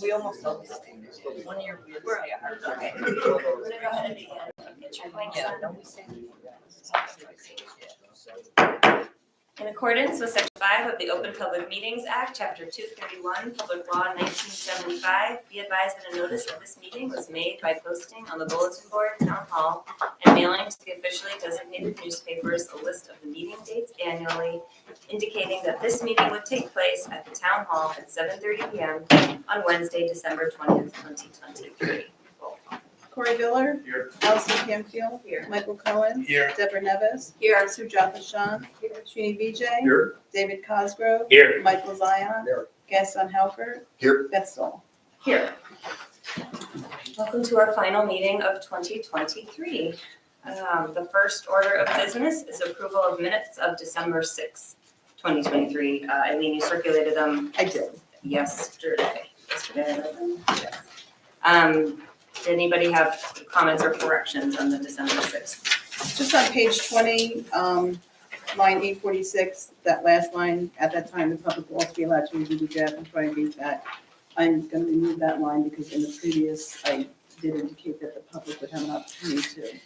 We almost always 1 year. Okay. In accordance with Section 5 of the Open Public Meetings Act, Chapter 231, Public Law 1975, be advised that a notice of this meeting was made by posting on the bulletin board, Town Hall, and mailing to the officially designated newspapers a list of the meeting dates annually, indicating that this meeting would take place at the Town Hall at 7:30 p.m. on Wednesday, December 20th, 2023. Corey Diller. Here. Allison Campfield. Here. Michael Cohen. Here. Deborah Nevis. Here. Sujatha Shah. Srini Vijay. Here. David Cosgrove. Here. Michael Zion. Here. Gaston Halkert. Here. Beth Stoll. Here. Welcome to our final meeting of 2023. The first order of business is approval of minutes of December 6th, 2023. Eileen, you circulated them I did. yesterday. Yes. Did anybody have comments or corrections on the December 6th? Just on page 20, line 846, that last line, at that time, the public will also be allowed to review the draft and try and read that. I'm going to remove that line because in the previous, I did indicate that the public would have an opportunity to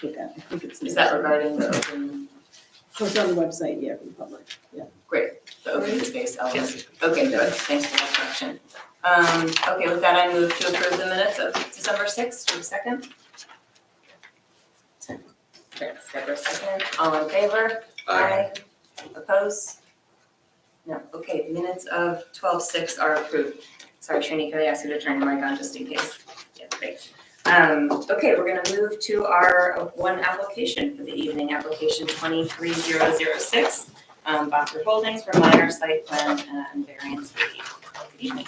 look at. I think it's. Is that regarding the open, So it's on the website, yeah, for the public, yeah. great, the open space element? Okay, good, thanks for that correction. Okay, with that, I move to approve the minutes of December 6th. Do you have a second? Deborah, second. All in favor? Aye. Opposed? No, okay, minutes of 12:06 are approved. Sorry, Srini, could I ask you to turn your mic on just in case? Yeah, great. Okay, we're gonna move to our one application for the evening, application 23006, Buffer Holdings for minor site plan and variance relief. Good evening.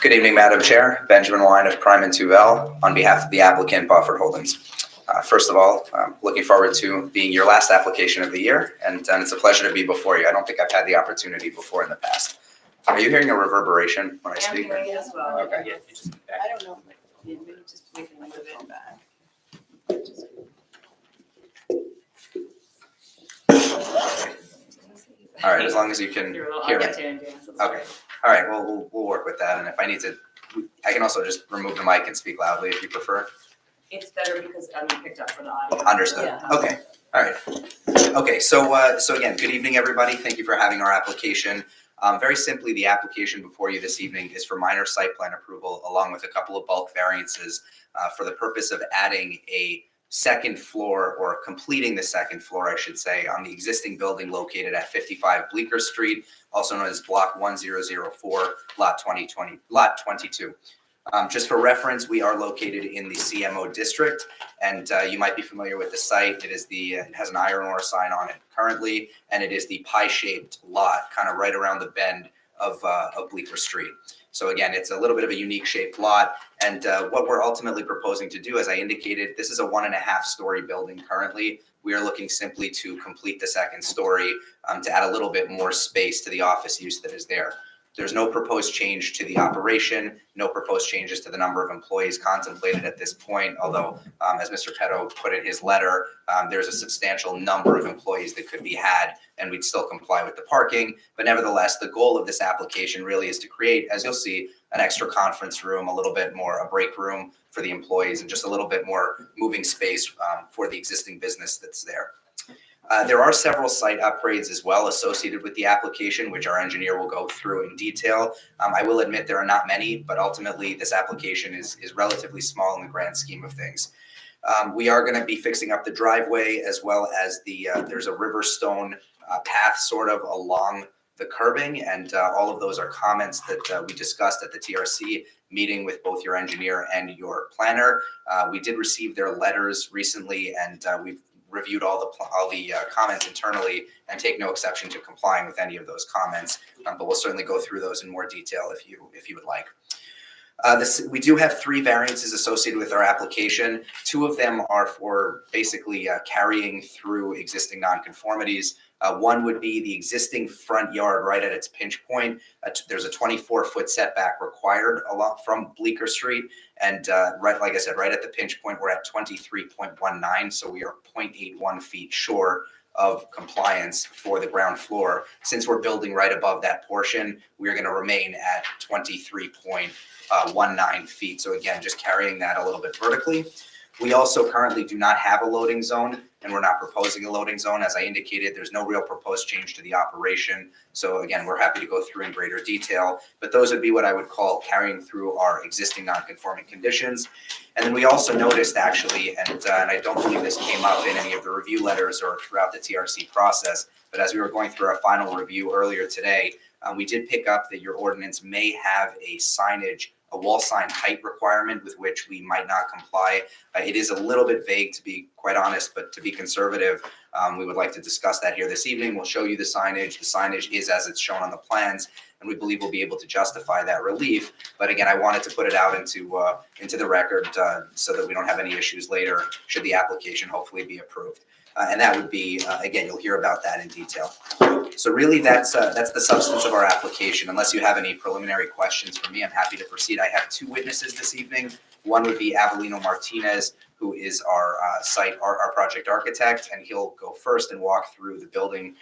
Good evening, Madam Chair. Benjamin Wine of Prime and Tuvel on behalf of the applicant Bufford Holdings. First of all, I'm looking forward to being your last application of the year, and it's a pleasure to be before you. I don't think I've had the opportunity before in the past. Are you hearing a reverberation when I I'm speak? hearing it as well. Okay. I don't know. Maybe just we can move it back. All right, as long as you can You're a little hear me. untuned, yes, that's Okay. right. All right, well, we'll work with that, and if I need to, I can also just remove the mic and speak loudly if you prefer. It's better because I'm picked up for the audio. Understood. Yeah. Okay. All right. Okay. So again, good evening, everybody. Thank you for having our application. Very simply, the application before you this evening is for minor site plan approval, along with a couple of bulk variances for the purpose of adding a second floor, or completing the second floor, I should say, on the existing building located at 55 Bleecker Street, also known as Block 1004, Lot 22. Just for reference, we are located in the CMO district, and you might be familiar with the site. It has an iron ore sign on it currently, and it is the pie-shaped lot, kind of right around the bend of Bleecker Street. So again, it's a little bit of a unique shaped lot, and what we're ultimately proposing to do, as I indicated, this is a 1.5-story building currently. We are looking simply to complete the second story to add a little bit more space to the office use that is there. There's no proposed change to the operation, no proposed changes to the number of employees contemplated at this point, although, as Mr. Petto put in his letter, there's a substantial number of employees that could be had, and we'd still comply with the parking. But nevertheless, the goal of this application really is to create, as you'll see, an extra conference room, a little bit more, a break room for the employees, and just a little bit more moving space for the existing business that's there. There are several site upgrades as well associated with the application, which our engineer will go through in detail. I will admit there are not many, but ultimately this application is relatively small in the grand scheme of things. We are going to be fixing up the driveway, as well as there's a Riverstone path sort of along the curbing, and all of those are comments that we discussed at the TRC meeting with both your engineer and your planner. We did receive their letters recently, and we've reviewed all the comments internally and take no exception to complying with any of those comments. But we'll certainly go through those in more detail if you would like. We do have 3 variances associated with our application. 2 of them are for basically carrying through existing nonconformities. One would be the existing front yard right at its pinch point. There's a 24-foot setback required from Bleecker Street. And right, like I said, right at the pinch point, we're at 23.19. So we are 0.81 feet short of compliance for the ground floor. Since we're building right above that portion, we're going to remain at 23.19 feet. So again, just carrying that a little bit vertically. We also currently do not have a loading zone, and we're not proposing a loading zone. As I indicated, there's no real proposed change to the operation. So again, we're happy to go through in greater detail, but those would be what I would call carrying through our existing non-conforming conditions. And then we also noticed actually, and I don't believe this came up in any of the review letters or throughout the TRC process, but as we were going through our final review earlier today, we did pick up that your ordinance may have a wall sign height requirement with which we might not comply. It is a little bit vague, to be quite honest, but to be conservative, we would like to discuss that here this evening. We'll show you the signage. The signage is as it's shown on the plans, and we believe we'll be able to justify that relief. But again, I wanted to put it out into the record so that we don't have any issues later should the application hopefully be approved. And that would be, again, you'll hear about that in detail. So really, that's the substance of our application. Unless you have any preliminary questions for me, I'm happy to proceed. I have two witnesses this evening. One would be Avelino Martinez, who is our project architect, and he'll go first and walk through the building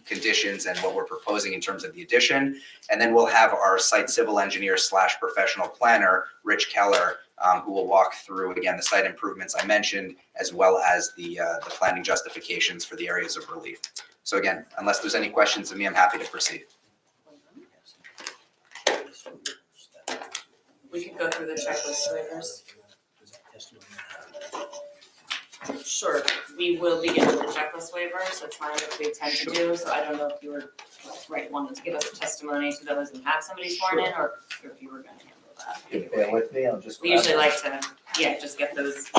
conditions and what we're proposing in terms of the addition. And then we'll have our site civil engineer / professional planner, Rich Keller, who will walk through, again, the site improvements I mentioned, as well as the planning justifications for the areas of relief. So again, unless there's any questions of me, I'm happy to proceed. We could go through the checklist waivers. Sure, we will begin with the checklist waivers. That's fine if we tend to do. So I don't know if you were wanting to give us a testimony to those and have somebody sworn in, or if you were going to handle that. If bear with me, I'll just. We usually like to, just get those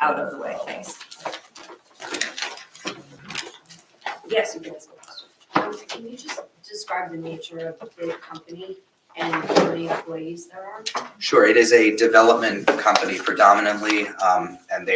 out of the way. Thanks. Yes, you can ask a question. Can you just describe the nature of the company and how many employees there are? Sure, it is a development company predominantly, and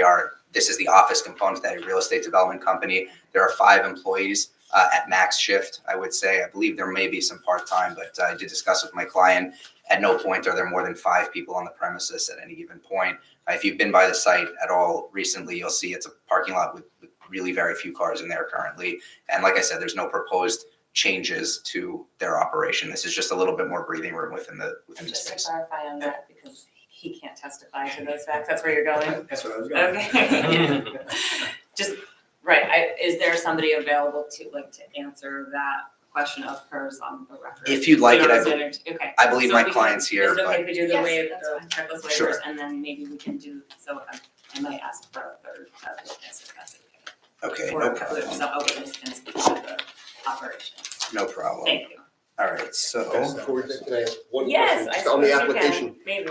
this is the office component, that real estate development company. There are 5 employees at max shift, I would say. I believe there may be some part-time, but I did discuss with my client, at no point are there more than 5 people on the premises at any given point. If you've been by the site at all recently, you'll see it's a parking lot with really very few cars in there currently. And like I said, there's no proposed changes to their operation. This is just a little bit more breathing room within the Just space. to clarify on that, because he can't testify to those facts. That's where you're going? That's what I was going. Okay. Just, right, is there somebody available to answer that question of hers on the record? If you'd like it, Okay. I believe So my we can- client's here, Is it okay but if we do the Yes, that's checklist waivers, Sure. and then maybe we can do, so I might ask for a third witness if that's okay. okay, Or no a problem. witness can speak to the operation. No problem. Thank you. All right, so, Before we get to that, one Yes, question, I just on the suppose you can. application. Maybe.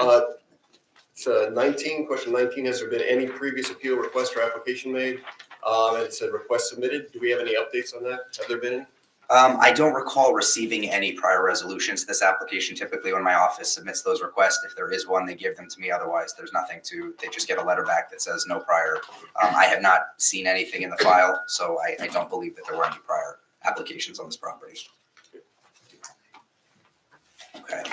It's 19, question 19, has there been any previous appeal request or application made? And it said request submitted. Do we have any updates on that? Have there been any? I don't recall receiving any prior resolutions to this application. Typically, when my office submits those requests, if there is one, they give them to me. Otherwise, there's nothing they just get a letter back that says no prior. I have not seen anything in the file, so I don't believe that there were any prior applications on this property. Okay.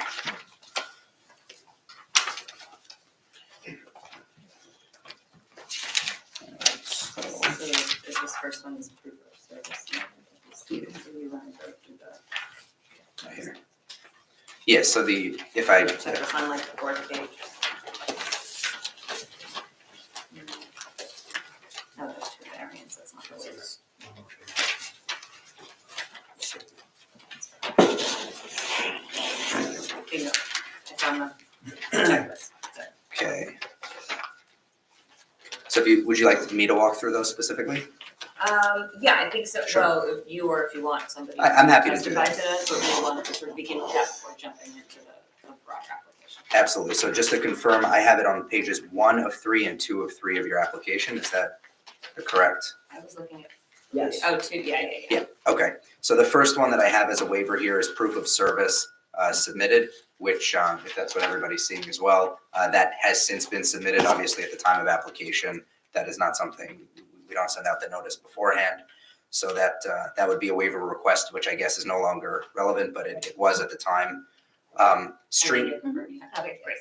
So is this first one is proof of service? Do we want to go through the Right here. Yeah, so if I, check this on like the 4th page? No, there's 2 variants, that's not the waiver. Bingo, it's on the checklist. Sorry. okay. So would you like me to walk through those specifically? Yeah, I think so. Sure. Well, if you or if you want somebody. I'm happy to do testify that. to this, but we want to sort of begin with that before jumping into the broad application. Absolutely. So just to confirm, I have it on pages 1 of 3 and 2 of 3 of your application. Is that correct? I was looking at. Yes. Oh, 2, yeah. Yeah, okay. So the first one that I have as a waiver here is proof of service submitted, which if that's what everybody's seeing as well, that has since been submitted, obviously at the time of application. That is not something, we don't send out the notice beforehand. So that would be a waiver request, which I guess is no longer relevant, but it was at the time. Stream. Okay, great.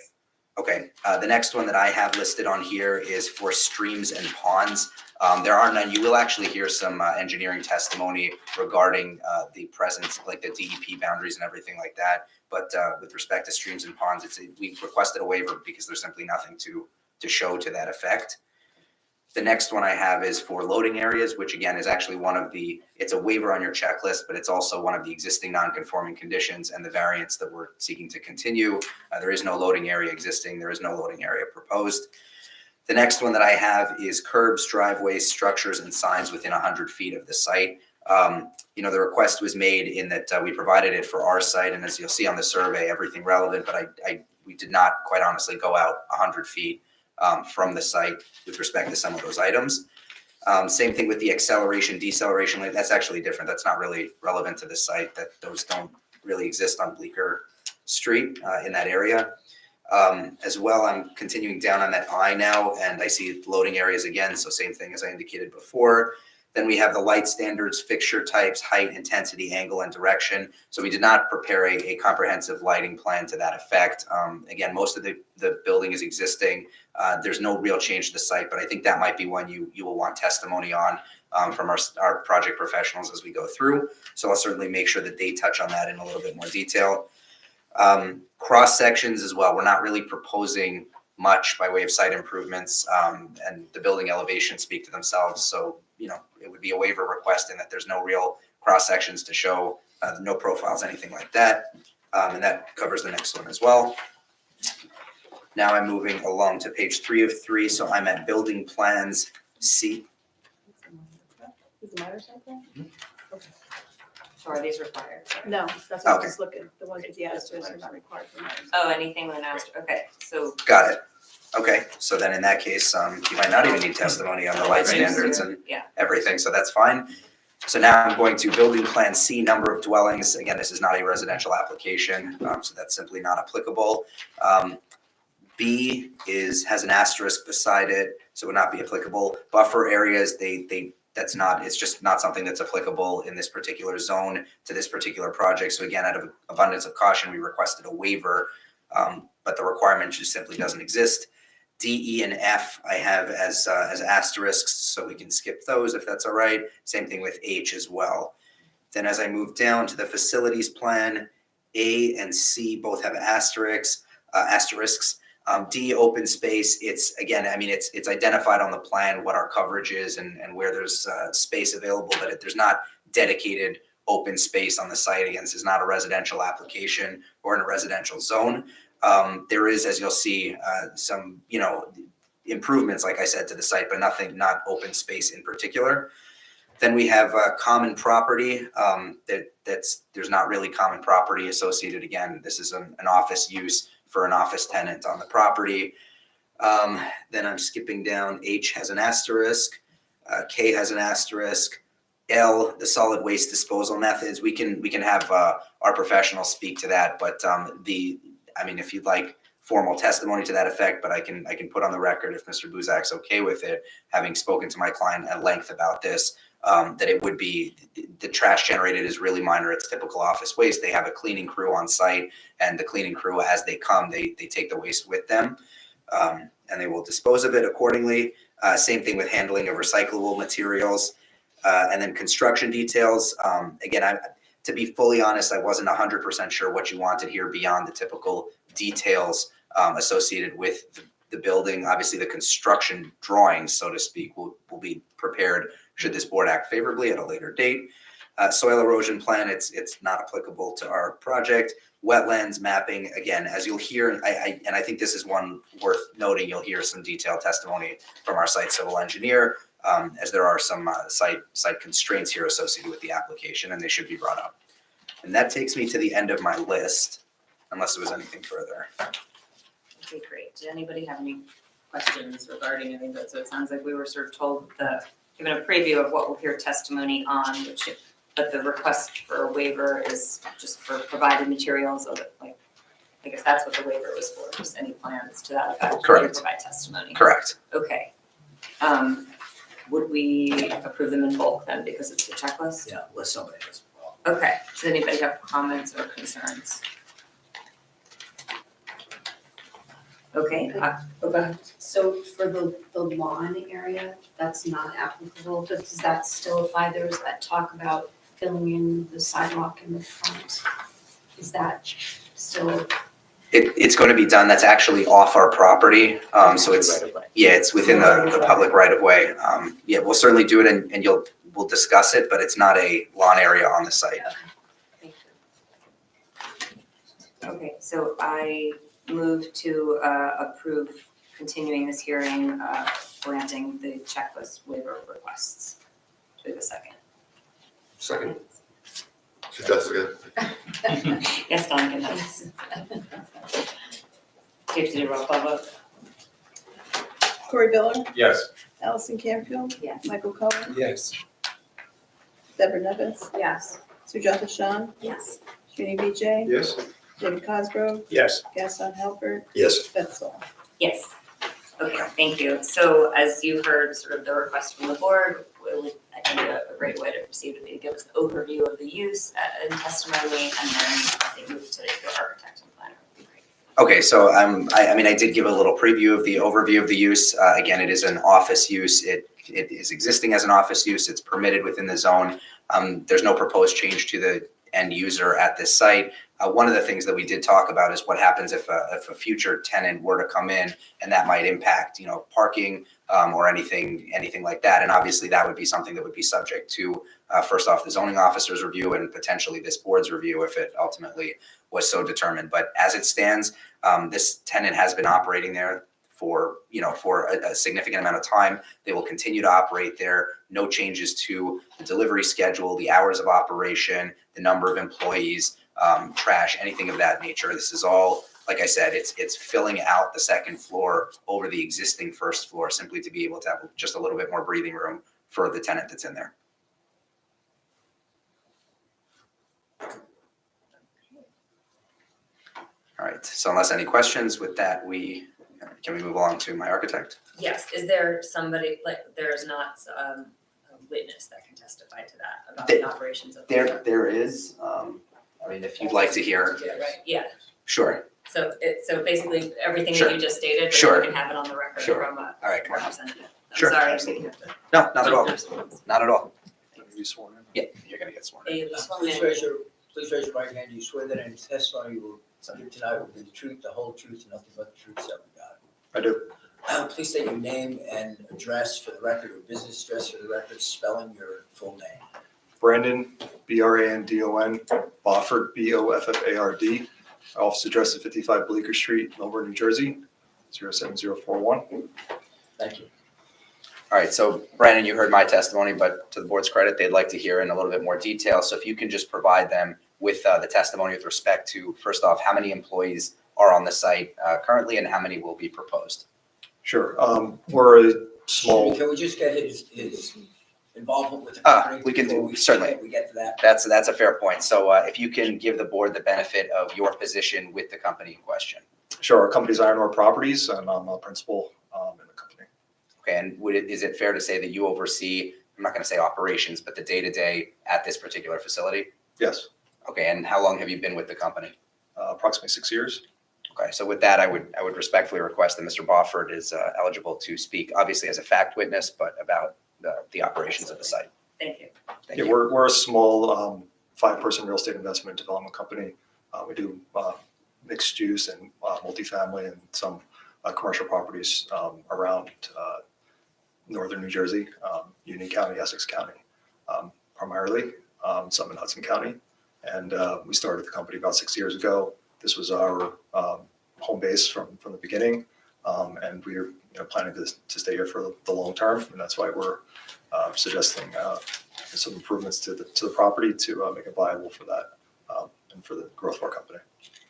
Okay, the next one that I have listed on here is for streams and ponds. There are none. You will actually hear some engineering testimony regarding the presence, like the DEP boundaries and everything like that. But with respect to streams and ponds, we requested a waiver because there's simply nothing to show to that effect. The next one I have is for loading areas, which again is actually it's a waiver on your checklist, but it's also one of the existing non-conforming conditions and the variance that we're seeking to continue. There is no loading area existing. There is no loading area proposed. The next one that I have is curbs, driveways, structures, and signs within 100 feet of the site. The request was made in that we provided it for our site, and as you'll see on the survey, everything relevant, but we did not quite honestly go out 100 feet from the site with respect to some of those items. Same thing with the acceleration, deceleration lane. That's actually different. That's not really relevant to the site. Those don't really exist on Bleecker Street in that area. As well, I'm continuing down on that I now, and I see loading areas again. So same thing as I indicated before. Then we have the light standards, fixture types, height, intensity, angle, and direction. So we did not prepare a comprehensive lighting plan to that effect. Again, most of the building is existing. There's no real change to the site, but I think that might be one you will want testimony on from our project professionals as we go through. So I'll certainly make sure that they touch on that in a little bit more detail. Cross sections as well. We're not really proposing much by way of site improvements, and the building elevations speak to themselves. So, it would be a waiver request in that there's no real cross sections to show, no profiles, anything like that. And that covers the next one as well. Now I'm moving along to page 3 of 3. So I'm at building plans C. Is the minor site plan? So are these required? No, that's what I was Okay. just looking, the ones with the asterisks are not required for minor. Oh, anything with an asterisk, okay, so. Got it. Okay, so then in that case, you might not even need testimony on the light standards and Yeah. everything, so that's fine. So now I'm going to building plan C, number of dwellings. Again, this is not a residential application, so that's simply not applicable. B has an asterisk beside it, so would not be applicable. Buffer areas, it's just not something that's applicable in this particular zone to this particular project. So again, out of abundance of caution, we requested a waiver, but the requirement just simply doesn't exist. D, E, and F I have as asterisks, so we can skip those if that's all right. Same thing with H as well. Then as I move down to the facilities plan, A and C both have asterisks. D, open space, it's identified on the plan what our coverage is and where there's space available, but there's not dedicated open space on the site. Again, this is not a residential application or in a residential zone. There is, as you'll see, some, improvements, like I said, to the site, but not open space in particular. Then we have common property. There's not really common property associated. Again, this is an office use for an office tenant on the property. Then I'm skipping down. H has an asterisk. K has an asterisk. L, the solid waste disposal methods. We can have our professionals speak to that, but if you'd like formal testimony to that effect, but I can put on the record, if Mr. Buzak's okay with it, having spoken to my client at length about this, that it would be, the trash generated is really minor. It's typical office waste. They have a cleaning crew on site, and the cleaning crew, as they come, they take the waste with them, and they will dispose of it accordingly. Same thing with handling of recyclable materials, and then construction details. Again, to be fully honest, I wasn't 100% sure what you wanted here beyond the typical details associated with the building. Obviously, the construction drawings, so to speak, will be prepared should this board act favorably at a later date. Soil erosion plan, it's not applicable to our project. Wetlands mapping, again, as you'll hear, and I think this is one worth noting, you'll hear some detailed testimony from our site civil engineer, as there are some site constraints here associated with the application, and they should be brought up. And that takes me to the end of my list, unless there was anything further. Okay, great. Did anybody have any questions regarding any of that? So it sounds like we were sort of told given a preview of what we'll hear testimony on, but the request for a waiver is just for provided materials, so that, I guess that's what the waiver was for, just any plans to that effect. Correct. To provide testimony. Correct. Okay. would we approve them in bulk then because it's a checklist? Yeah, unless somebody has. Okay, does anybody have comments or concerns? Okay, go ahead. So for the lawn area, that's not applicable, but does that still apply? There was that talk about filling in the sidewalk in the front. Is that still, It's going to be done, that's actually off our property, so it's, yeah, it's within the public right of way. Yeah, we'll certainly do it and we'll discuss it, but it's not a lawn area on the site. thank you. Okay, so I move to approve continuing this hearing, granting the checklist waiver requests. Do we have a second? Second. Jessica. Yes, Don can have. Do you have to do a roll call vote? Corey Miller, Yes. Allison Canfield, Yes. Michael Cohen, Yes. Deborah Nevis, Yes. Sujata Shan, Yes. Srini Vijay, Yes. David Cosgrove, Yes. Gaston Halbert, Yes. Beth Sol. Yes. Okay, thank you. So as you heard sort of the request from the board, I think a great way to proceed would be to give us the overview of the use and testimony, and then I think move to the architect and planner would be great. Okay, so I mean, I did give a little preview of the overview of the use. Again, it is an office use. It is existing as an office use. It's permitted within the zone. There's no proposed change to the end user at this site. One of the things that we did talk about is what happens if a future tenant were to come in, and that might impact, parking or anything like that. And obviously, that would be something that would be subject to, first off, the zoning officer's review and potentially this board's review if it ultimately was so determined. But as it stands, this tenant has been operating there for a significant amount of time. They will continue to operate there. No changes to the delivery schedule, the hours of operation, the number of employees, trash, anything of that nature. This is all, like I said, it's filling out the second floor over the existing first floor simply to be able to have just a little bit more breathing room for the tenant that's in there. All right, so unless any questions with that, can we move along to my architect? Yes, is there somebody, there's not a witness that can testify to that about the operations of the. There is, if you'd like to hear. Yeah, right, yeah. Sure, So basically, everything Sure. that you just stated, but Sure. we can have it on the record Sure. from a all right, come on. representative. I'm Sure, sorry. absolutely. No, not at all, not at all. You sworn in? Yeah, you're gonna get sworn in. Hey, this one, Please raise your right hand. You swear that any testimony you will give tonight will be the truth, the whole truth, and nothing but the truth, so help you God. I do. Please state your name and address for the record, or business address for the record, spelling your full name. Brandon, Brandon, Bofford, Boffard. Office address is 55 Bleecker Street, Melbourne, New Jersey, 07041. Thank you. All right, so Brandon, you heard my testimony, but to the board's credit, they'd like to hear in a little bit more detail. So if you can just provide them with the testimony with respect to, first off, how many employees are on the site currently and how many will be proposed? Sure. We're a small, Can we just get his involvement with the company? we can do- before certainly. We get to that. That's a fair point. So if you can give the board the benefit of your position with the company in question. sure, our company's Ironore Properties, and I'm a principal in the company. Okay, and is it fair to say that you oversee, I'm not going to say operations, but the day-to-day at this particular facility? Yes, Okay, and how long have you been with the company? approximately 6 years. Okay, so with that, I would respectfully request that Mr. Bofford is eligible to speak, obviously as a fact witness, but about the operations of the site. Thank you. Thank Yeah, you. we're a small 5-person real estate investment development company. We do mixed use and multifamily and some commercial properties around northern New Jersey, Union County, Essex County, primarily, some in Hudson County. And we started the company about 6 years ago. This was our home base from the beginning, and we're planning to stay here for the long term, and that's why we're suggesting some improvements to the property to make it viable for that and for the growth of our company.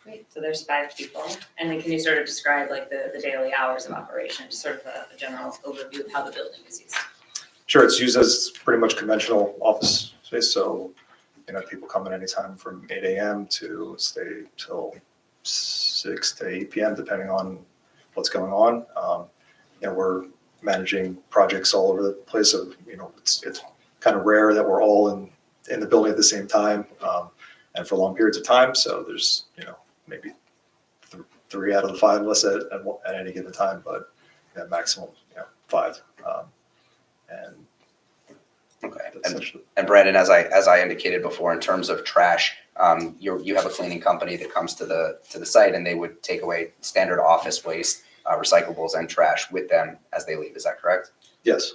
Great, so there's 5 people, and then can you sort of describe like the daily hours of operation, just sort of a general overview of how the building is used? Sure, it's used as pretty much conventional office space, so people come in anytime from 8 a.m. to stay till 6 to 8 p.m. depending on what's going on. We're managing projects all over the place. So, it's kind of rare that we're all in the building at the same time, and for long periods of time. So there's, maybe 3 out of the 5 of us at any given time, but maximum, 5. And Okay. that's essentially. And Brandon, as I indicated before, in terms of trash, you have a cleaning company that comes to the site, and they would take away standard office waste, recyclables, and trash with them as they leave. Is that correct? Yes.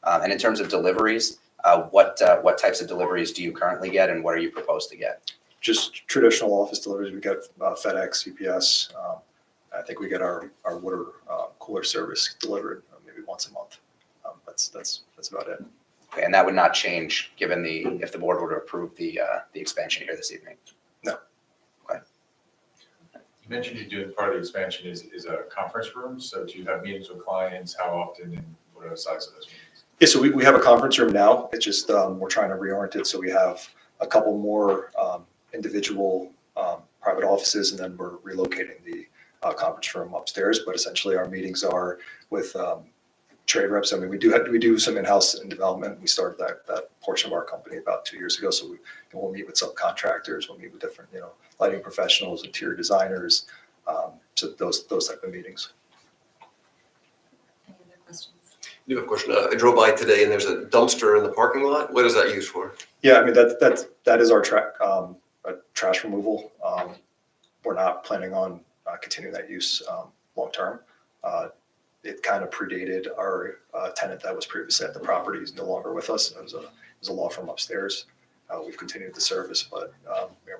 And in terms of deliveries, what types of deliveries do you currently get, and what are you proposed to get? Just traditional office deliveries. We get FedEx, UPS. I think we get our water cooler service delivered maybe once a month. That's about it. Okay, and that would not change given if the board were to approve the expansion here this evening. You mentioned you're doing part of the expansion is a conference room. So do you have meetings with clients? How often and what are the size of those meetings? Yeah, so we have a conference room now. It's just we're trying to reorient it. So we have a couple more individual private offices, and then we're relocating the conference room upstairs. But essentially, our meetings are with trade reps. I mean, we do some in-house in development. We started that portion of our company about 2 years ago. So we'll meet with subcontractors. We'll meet with different lighting professionals, interior designers. So those type of meetings. Any other questions? I do have a question. I drove by today and there's a dumpster in the parking lot. What is that used for? Yeah, I mean that is our trash removal. We're not planning on continuing that use long term. It kind of predated our tenant that was previously at the property. He's no longer with us. It was a law firm upstairs. We've continued the service, but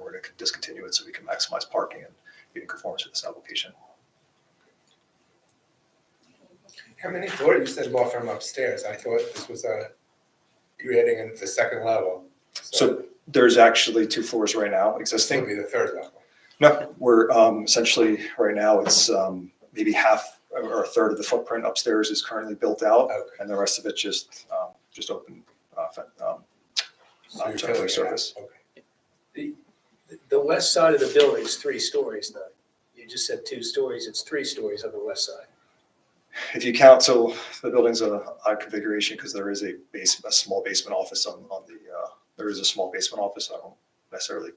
we're going to discontinue it so we can maximize parking and be in conformance with this application. How many floors? You said law firm upstairs. I thought this was you were heading into the second level. So there's actually 2 floors right now this existing. will be the third level. No, we're essentially right now it's maybe half or a third of the footprint upstairs is currently built out, Okay. and the rest of it just open So you're temporary filling it out. surface. Okay. The west side of the building is 3 stories though. You just said 2 stories, it's 3 stories on the west side. If you count, so the building's a odd configuration because there is a small basement office on the there is a small basement office. I don't necessarily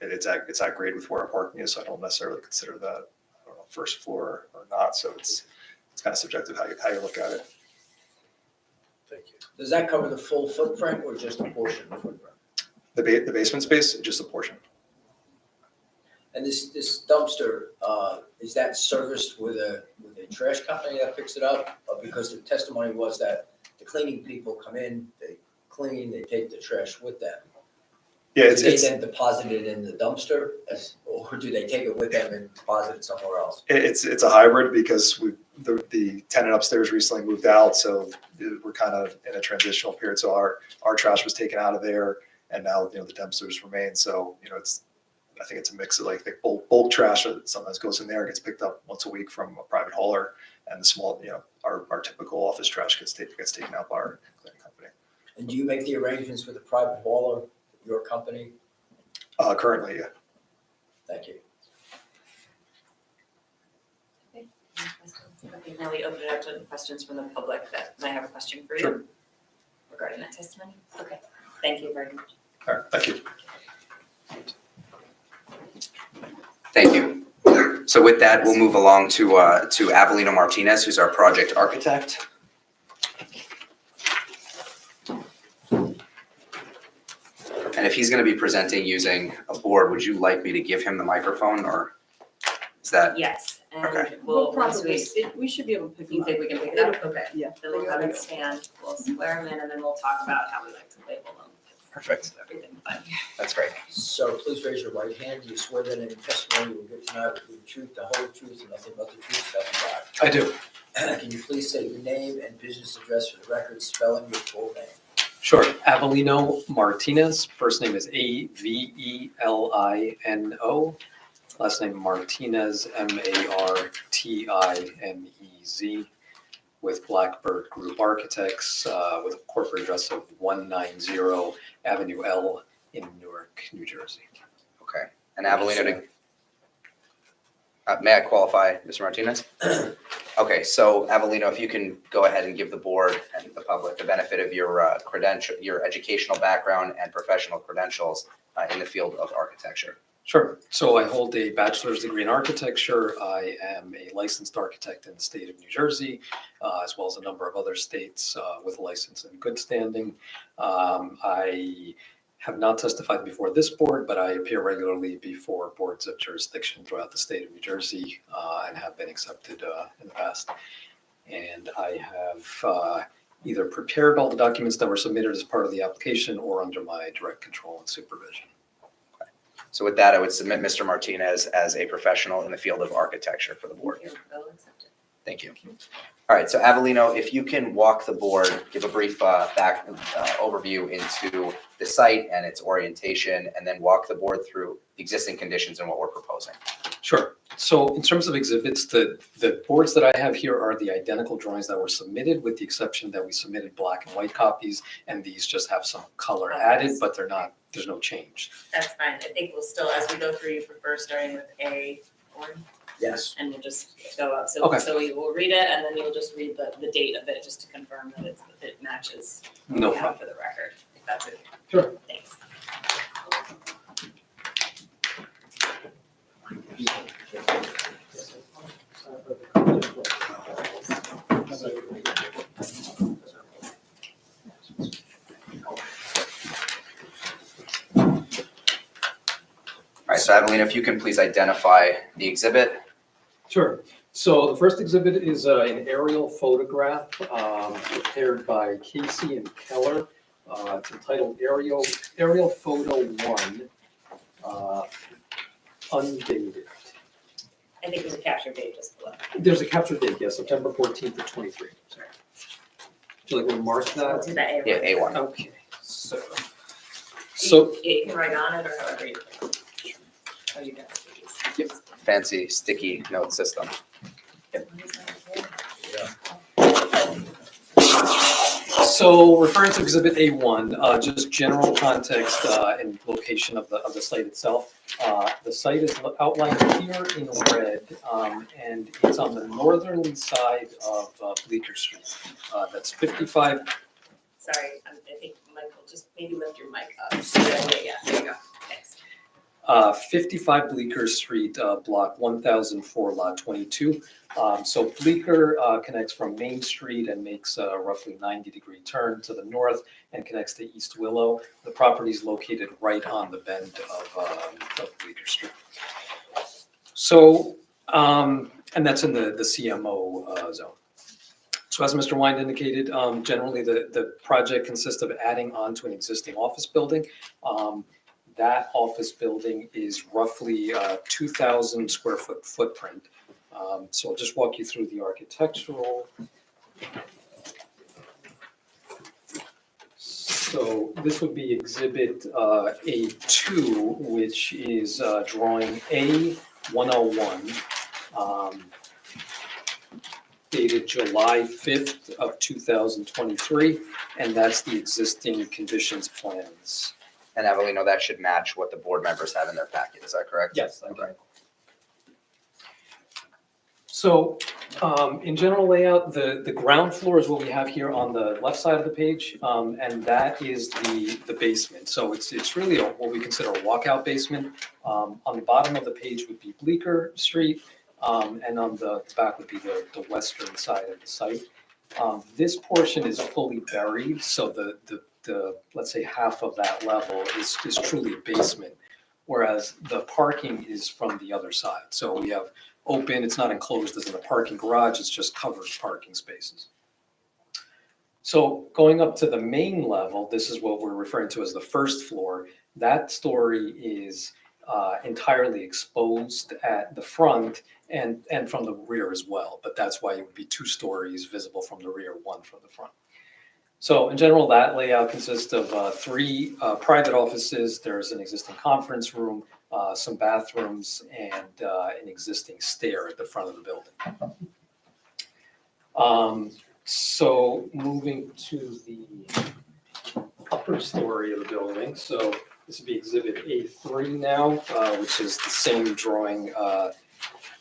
it's at grade with where our parking is, so I don't necessarily consider that first floor or not. So it's kind of subjective how you look at it. Thank you. Does that cover the full footprint or just a portion of the footprint? The basement space, just a portion. And this dumpster, is that serviced with a trash company that picks it up? Or because the testimony was that the cleaning people come in, they clean, they take the trash with them. Yeah, Do it's they then deposit it in the dumpster, or do they take it with them and deposit it somewhere else? It's a hybrid because the tenant upstairs recently moved out, so we're kind of in a transitional period. So our trash was taken out of there, and now the dumpsters remain. So I think it's a mix of like the bulk trash that sometimes goes in there, gets picked up once a week from a private hauler, and the small our typical office trash gets taken out by our cleaning company. And do you make the arrangements with the private hauler, your company? Currently, yeah. Thank you. Okay, now we open it up to questions from the public that might have a question for you. Sure. Regarding that testimony. Okay, thank you very much. All right, thank you. Thank you. So with that, we'll move along to Avelino Martinez, who's our project architect. And if he's going to be presenting using a board, would you like me to give him the microphone, or is that? Yes, and Okay. we'll, once We should be able to pick you them think up. we can pick it up? Okay. Yeah. Then we'll have it stand, we'll swear him in, and then we'll talk about how we like to label them. Perfect. Everything fun. That's great. So please raise your right hand. Do you swear that any testimony you will give tonight will be the truth, the whole truth, and nothing but the truth, so help you God? I do. Can you please state your name and business address for the record, spelling your full name? Sure. Avelino Martinez. First name is Avelino. Last name Martinez, Martinez, with Blackbird Group Architects, with a corporate address of 190 Avenue L in Newark, New Jersey. Okay. And Avelino, may I qualify, Mr. Martinez? Okay, so Avelino, if you can go ahead and give the board and the public the benefit of your your educational background and professional credentials in the field of architecture. Sure. So I hold a bachelor's degree in architecture. I am a licensed architect in the state of New Jersey, as well as a number of other states with a license in good standing. I have not testified before this board, but I appear regularly before boards of jurisdiction throughout the state of New Jersey and have been accepted in the past. And I have either prepared all the documents that were submitted as part of the application or under my direct control and supervision. So with that, I would submit Mr. Martinez as a professional in the field of architecture for the board. I'll accept it. Thank you. All right, so Avelino, if you can walk the board, give a brief overview into the site and its orientation, and then walk the board through the existing conditions and what we're proposing. Sure. So in terms of exhibits, the boards that I have here are the identical drawings that were submitted, with the exception that we submitted black and white copies, and these just have some color added, but they're not, there's no change. That's fine. I think we'll still, as we go through, you prefer starting with A1, Yes. and we'll just go up. Okay. So we will read it, and then you'll just read the date of it, just to confirm that it matches what No we have problem. for the record, if that's it. Sure. Thanks. All right, so Avelino, if you can please identify the exhibit. Sure. So the first exhibit is an aerial photograph prepared by Casey and Keller. It's entitled Aerial Photo 1, undated. I think there's a capture date just below. There's a capture date, yes, September 14th of 23. Sorry. Would you like me to mark We'll that? do that A1. Yeah, A1. Okay, so. You can write on it or however you. Oh, you got it. Fancy sticky note system. So referring to Exhibit A1, just general context and location of the site itself. The site is outlined here in red, and it's on the northerly side of Bleecker Street. That's 55. Sorry, I think Michael, just maybe lift your mic up. Yeah, there you go. Thanks. 55 Bleecker Street, block 1004, lot 22. So Bleecker connects from Main Street and makes a roughly 90-degree turn to the north and connects to East Willow. The property is located right on the bend of Bleecker Street. So, and that's in the CMO zone. So as Mr. Wind indicated, generally the project consists of adding on to an existing office building. That office building is roughly 2,000 square foot footprint. So I'll just walk you through the architectural. So this would be exhibit A2, which is drawing A101, dated July 5th of 2023, and that's the existing conditions plans. And Avelino, that should match what the board members have in their packet. Is that correct? Yes. Okay. So in general layout, the ground floor is what we have here on the left side of the page, and that is the basement. So it's really what we consider a walkout basement. On the bottom of the page would be Bleecker Street, and on the back would be the western side of the site. This portion is fully buried, so the let's say half of that level is truly a basement, whereas the parking is from the other side. So we have open, it's not enclosed as in a parking garage, it's just covered parking spaces. So going up to the main level, this is what we're referring to as the first floor. That story is entirely exposed at the front and from the rear as well, but that's why it would be 2 stories visible from the rear, 1 from the front. So in general, that layout consists of 3 private offices. There's an existing conference room, some bathrooms, and an existing stair at the front of the building. So moving to the upper story of the building. So this would be exhibit A3 now, which is the same drawing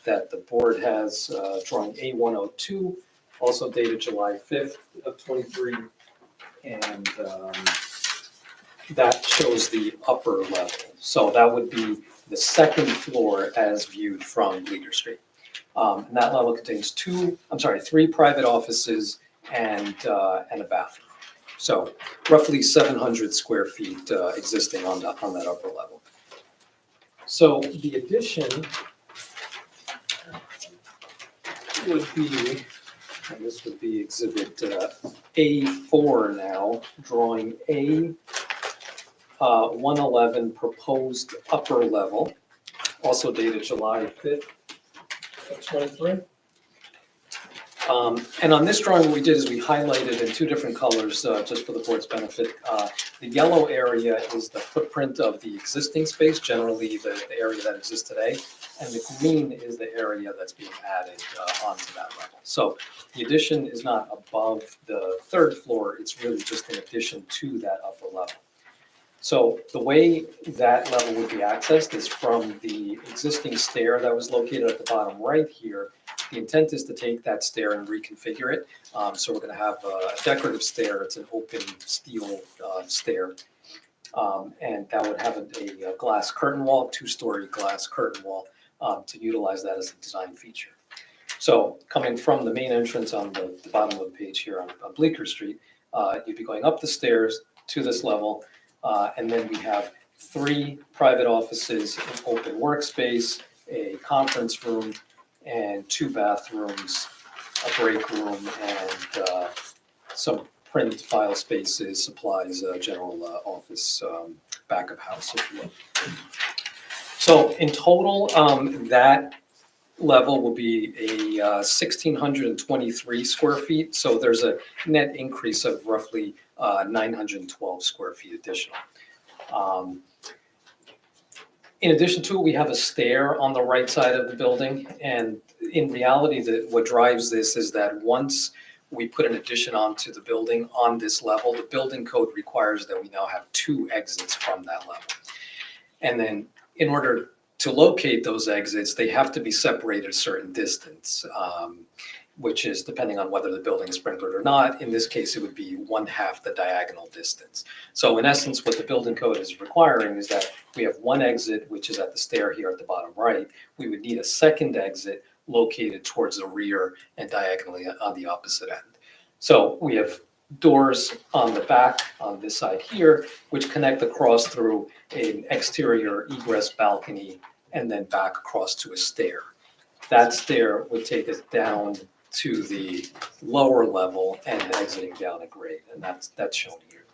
that the board has drawing A102, also dated July 5th of '23. And that shows the upper level. So that would be the second floor as viewed from Bleecker Street. And that level contains three private offices and a bathroom. So roughly 700 square feet existing on that upper level. So the addition would be, and this would be exhibit A4 now, drawing A111 proposed upper level, also dated July 5th of '23. And on this drawing, what we did is we highlighted in two different colors, just for the board's benefit. The yellow area is the footprint of the existing space, generally the area that exists today. And the green is the area that's being added onto that level. So the addition is not above the third floor, it's really just an addition to that upper level. So the way that level would be accessed is from the existing stair that was located at the bottom right here. The intent is to take that stair and reconfigure it. So we're going to have a decorative stair. It's an open steel stair. And that would have a glass curtain wall, two-story glass curtain wall, to utilize that as a design feature. So coming from the main entrance on the bottom of the page here on Bleecker Street, you'd be going up the stairs to this level. And then we have three private offices, an open workspace, a conference room, and two bathrooms, a break room, and some print file spaces, supplies, general office, back of house, if you will. So in total, that level will be a 1,623 square feet. So there's a net increase of roughly 912 square feet additional. In addition to it, we have a stair on the right side of the building. And in reality, what drives this is that once we put an addition onto the building on this level, the building code requires that we now have two exits from that level. And then in order to locate those exits, they have to be separated a certain distance, which is depending on whether the building is sprinkled or not. In this case, it would be 1/2 the diagonal distance. So in essence, what the building code is requiring is that we have one exit, which is at the stair here at the bottom right. We would need a second exit located towards the rear and diagonally on the opposite end. So we have doors on the back on this side here, which connect across through an exterior egress balcony and then back across to a stair. That stair would take us down to the lower level and exiting down a grade, and that's shown here.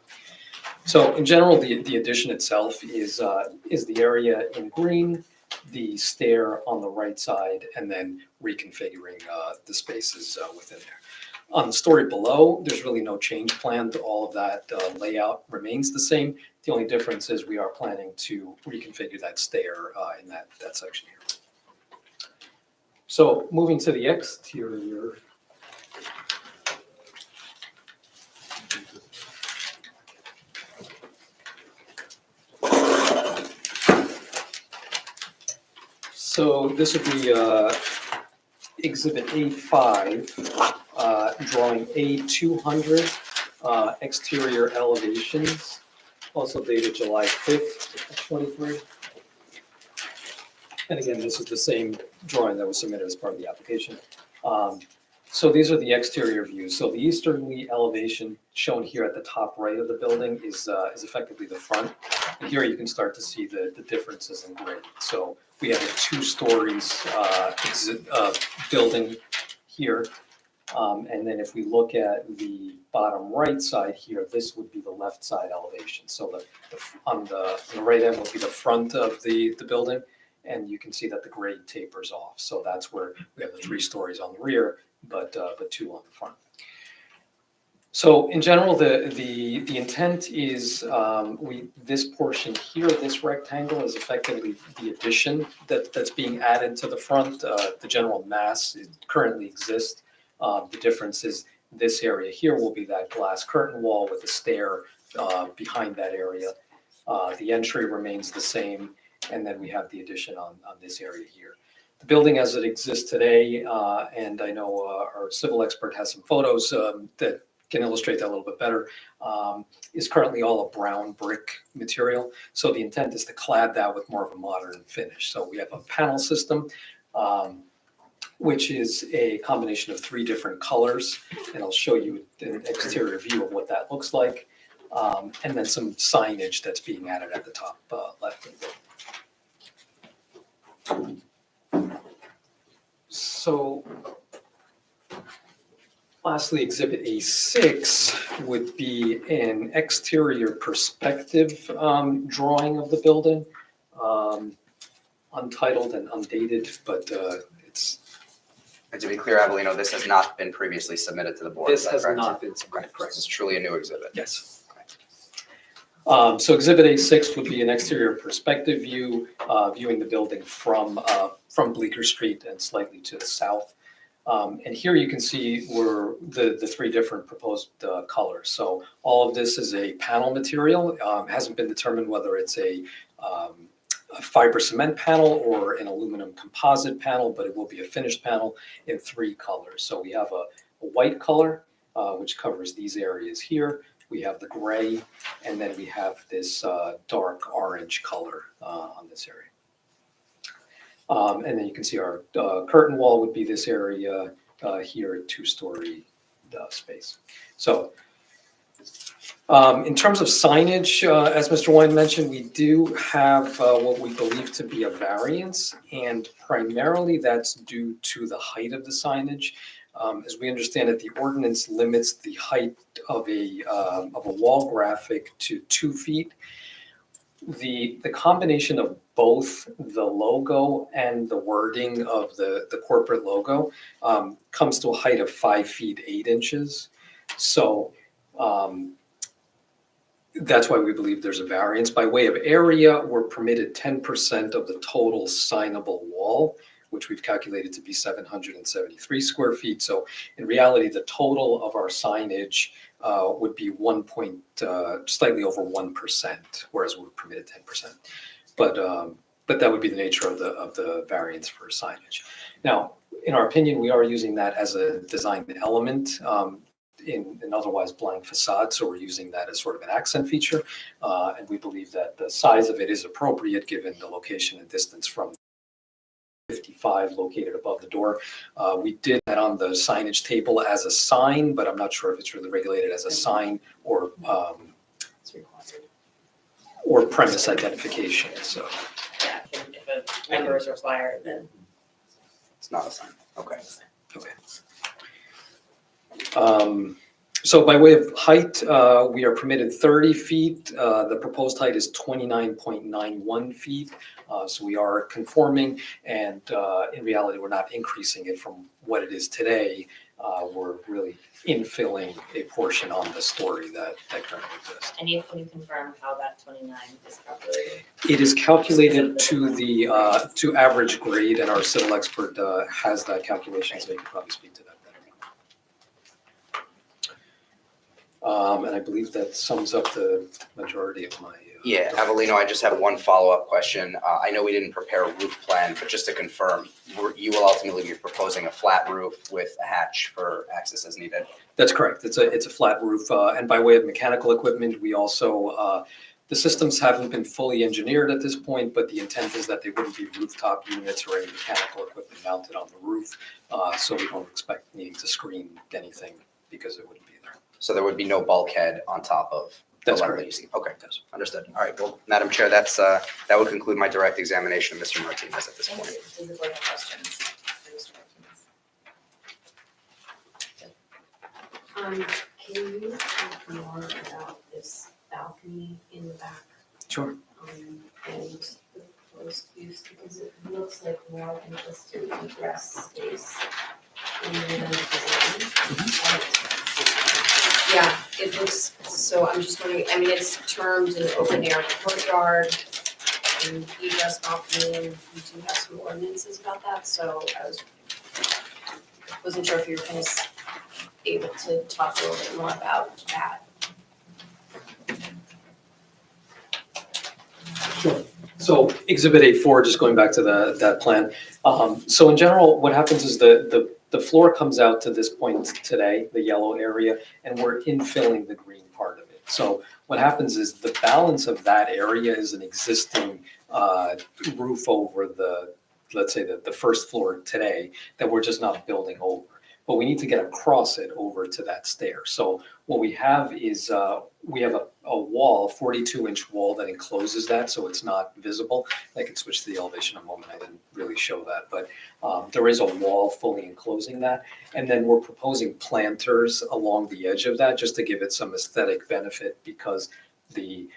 So in general, the addition itself is the area in green, the stair on the right side, and then reconfiguring the spaces within there. On the story below, there's really no change planned. All of that layout remains the same. The only difference is we are planning to reconfigure that stair in that section here. So moving to the exterior. So this would be exhibit A5, drawing A200, exterior elevations, also dated July 5th of '23. And again, this is the same drawing that was submitted as part of the application. So these are the exterior views. So the easterly elevation shown here at the top right of the building is effectively the front. And here you can start to see the differences in grade. So we have a 2 stories building here. And then if we look at the bottom right side here, this would be the left side elevation. So on the right end would be the front of the building. And you can see that the grade tapers off. So that's where we have the 3 stories on the rear, but 2 on the front. So in general, the intent is this portion here, this rectangle is effectively the addition that's being added to the front. The general mass currently exists. The difference is this area here will be that glass curtain wall with a stair behind that area. The entry remains the same. And then we have the addition on this area here. the building as it exists today, and I know our civil expert has some photos that can illustrate that a little bit better, is currently all a brown brick material. So the intent is to clad that with more of a modern finish. So we have a panel system, which is a combination of 3 different colors, and I'll show you an exterior view of what that looks like, and then some signage that's being added at the top left of the building. So lastly, Exhibit A6 would be an exterior perspective drawing of the building, untitled and undated, but it's. And to be clear, Avelino, this has not been previously submitted to the board, is This that has correct? not been submitted, This correct. is truly a new exhibit. Yes. So Exhibit A6 would be an exterior perspective view, viewing the building from Bleecker Street and slightly to the south. And here you can see were the 3 different proposed colors. So all of this is a panel material. Hasn't been determined whether it's a fiber cement panel or an aluminum composite panel, but it will be a finished panel in 3 colors. So we have a white color, which covers these areas here. We have the gray, and then we have this dark orange color on this area. And then you can see our curtain wall would be this area here, a 2-story space. So in terms of signage, as Mr. Wine mentioned, we do have what we believe to be a variance, and primarily that's due to the height of the signage. As we understand it, the ordinance limits the height of a wall graphic to 2 feet. The combination of both the logo and the wording of the corporate logo comes to a height of 5 feet 8 inches. So that's why we believe there's a variance. By way of area, we're permitted 10% of the total signable wall, which we've calculated to be 773 square feet. So in reality, the total of our signage would be slightly over 1%, whereas we're permitted 10%. But that would be the nature of the variance for signage. Now, in our opinion, we are using that as a design element in an otherwise blank facade, so we're using that as sort of an accent feature, and we believe that the size of it is appropriate given the location and distance from 55 located above the door. We did that on the signage table as a sign, but I'm not sure if it's really regulated as a sign or premise identification, so. Yeah, if a member is required, then. It's not a sign, okay. So by way of height, we are permitted 30 feet. The proposed height is 29.91 feet. So we are conforming, and in reality, we're not increasing it from what it is today. We're really infilling a portion on the story that currently exists. And you can confirm how that 29 is calculated? It is calculated to average grade, and our civil expert has that calculation, so he could probably speak to that better. And I believe that sums up the majority of my. Yeah, Avelino, I just have one follow-up question. I know we didn't prepare a roof plan, but just to confirm, you will ultimately be proposing a flat roof with a hatch for access as needed? That's correct. It's a flat roof, and by way of mechanical equipment, we also the systems haven't been fully engineered at this point, but the intent is that they wouldn't be rooftop units or any mechanical equipment mounted on the roof, so we don't expect needing to screen anything because it wouldn't be there. So there would be no bulkhead on top of the That's level that correct. you see? Okay, understood. All right, well, Madam Chair, that would conclude my direct examination of Mr. Martinez at this point. Does the board have questions for Mr. Martinez? Can you talk more about this balcony in the back? Sure. And the proposed use, because it looks like more than just an egress space in the design. Yeah, it looks, so I'm just wondering, I mean, it's termed an open air courtyard and egress balcony, and we do have some ordinances about that, so I wasn't sure if you were kind of able to talk a little bit more about that. So Exhibit A4, just going back to that plan. So in general, what happens is the floor comes out to this point today, the yellow area, and we're infilling the green part of it. So what happens is the balance of that area is an existing roof over let's say the first floor today that we're just not building over. But we need to get across it over to that stair. So what we have is we have a wall, 42-inch wall that encloses that, so it's not visible. I can switch to the elevation in a moment. I didn't really show that, but there is a wall fully enclosing that. And then we're proposing planters along the edge of that just to give it some aesthetic benefit, because the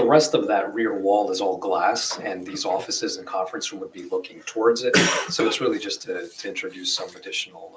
rest of that rear wall is all glass, and these offices and conference room would be looking towards it. So it's really just to introduce some additional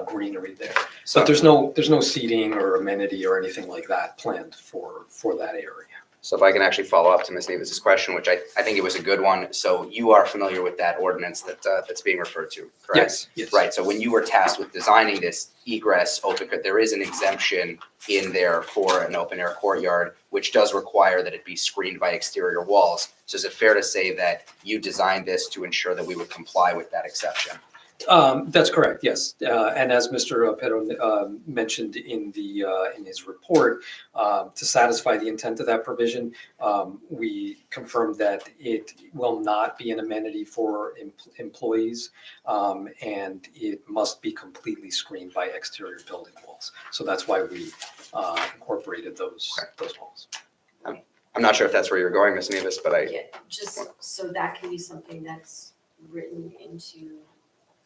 greenery there. But there's no seating or amenity or anything like that planned for that area. So if I can actually follow up to Ms. Nevis' question, which I think it was a good one. So you are familiar with that ordinance that's being referred to, correct? Yes. Right, so when you were tasked with designing this egress open, there is an exemption in there for an open air courtyard, which does require that it be screened by exterior walls. So is it fair to say that you designed this to ensure that we would comply with that exception? That's correct, yes. And as Mr. Pero mentioned in his report, to satisfy the intent of that provision, we confirmed that it will not be an amenity for employees, and it must be completely screened by exterior building walls. So that's why we incorporated those walls. I'm not sure if that's where you're going, Ms. Nevis, but Yeah, just so that can be something that's written into,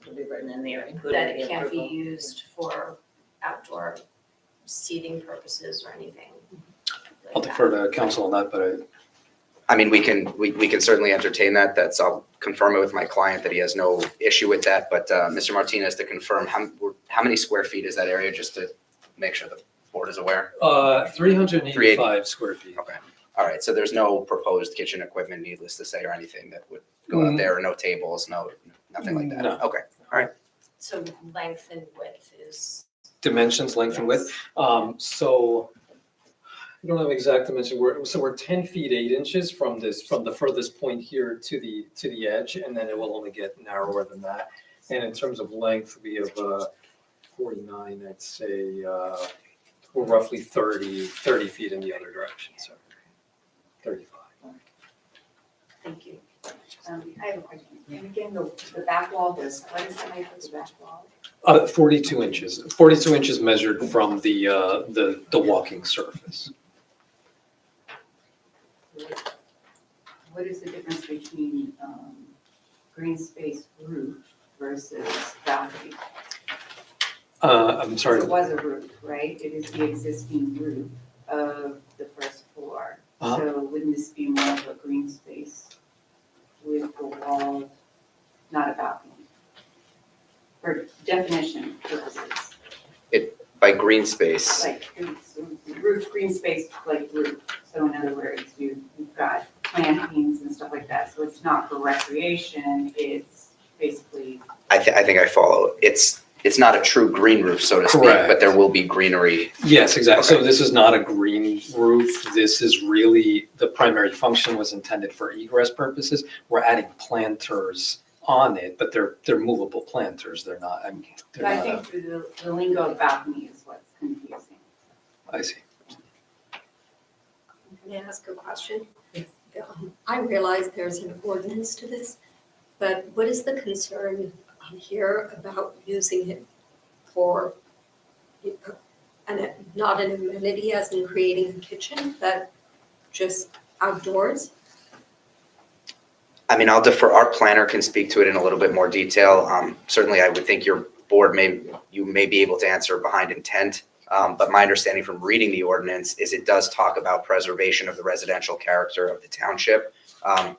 It'll be written in there, that including it the can't be approval. used for outdoor seating purposes or anything I'll like that. defer to council on that, but I mean, we can certainly entertain that. I'll confirm it with my client that he has no issue with that. But Mr. Martinez, to confirm, how many square feet is that area, just to make sure the board is aware? 385 square feet. Okay. All right. So there's no proposed kitchen equipment, needless to say, or anything that would go out there, no tables, nothing like that? No. Okay. So length and width is. Dimensions, length and width. So I don't have exact dimension. We're 10 feet 8 inches from the furthest point here to the edge, and then it will only get narrower than that. And in terms of length, we have 49. I'd say we're roughly 30 feet in the other direction. So 35. Thank you. I have a question. And again, the back wall, what is the height of the back wall? 42 inches. 42 inches measured from the walking surface. What is the difference between green space roof versus balcony? I'm sorry. It was a roof, right? It is the existing roof of the first floor. Uh-huh. So wouldn't this be more of a green space with the wall, not a balcony? For definition purposes, By green space, like roof, green space, like roof. So in other words, you've got plantings and stuff like that. So it's not for recreation, it's basically. I think I follow. It's not a true green roof, so to speak, Correct. but there will be greenery. Yes, exactly. So Okay. this is not a green roof. This is really, the primary function was intended for egress purposes. We're adding planters on it, but they're movable planters. They're not, But I think through the lingo of balcony is what's confusing. I see. Can I ask a question? I realize there's an ordinance to this, but what is the concern here about using it for, not an amenity as in creating a kitchen, but just outdoors? I mean, I'll defer, our planner can speak to it in a little bit more detail. Certainly, I would think your board may be able to answer behind intent. But my understanding from reading the ordinance is it does talk about preservation of the residential character of the township.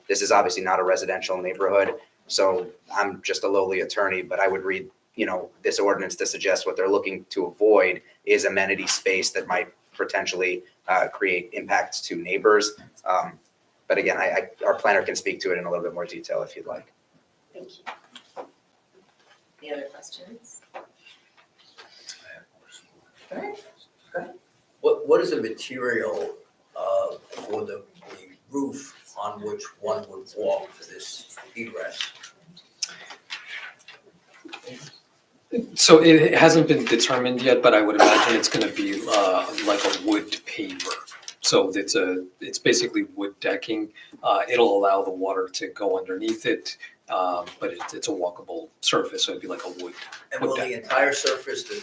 This is obviously not a residential neighborhood, so I'm just a lowly attorney, but I would read, this ordinance to suggest what they're looking to avoid is amenity space that might potentially create impacts to neighbors. But again, our planner can speak to it in a little bit more detail if you'd like. Thank you. Any other questions? All right, What is the material for the roof on which one would walk for this egress? So it hasn't been determined yet, but I would imagine it's gonna be like a wood paver. So it's basically wood decking. It'll allow the water to go underneath it, but it's a walkable surface, so it'd be like a wood. And will the entire surface, the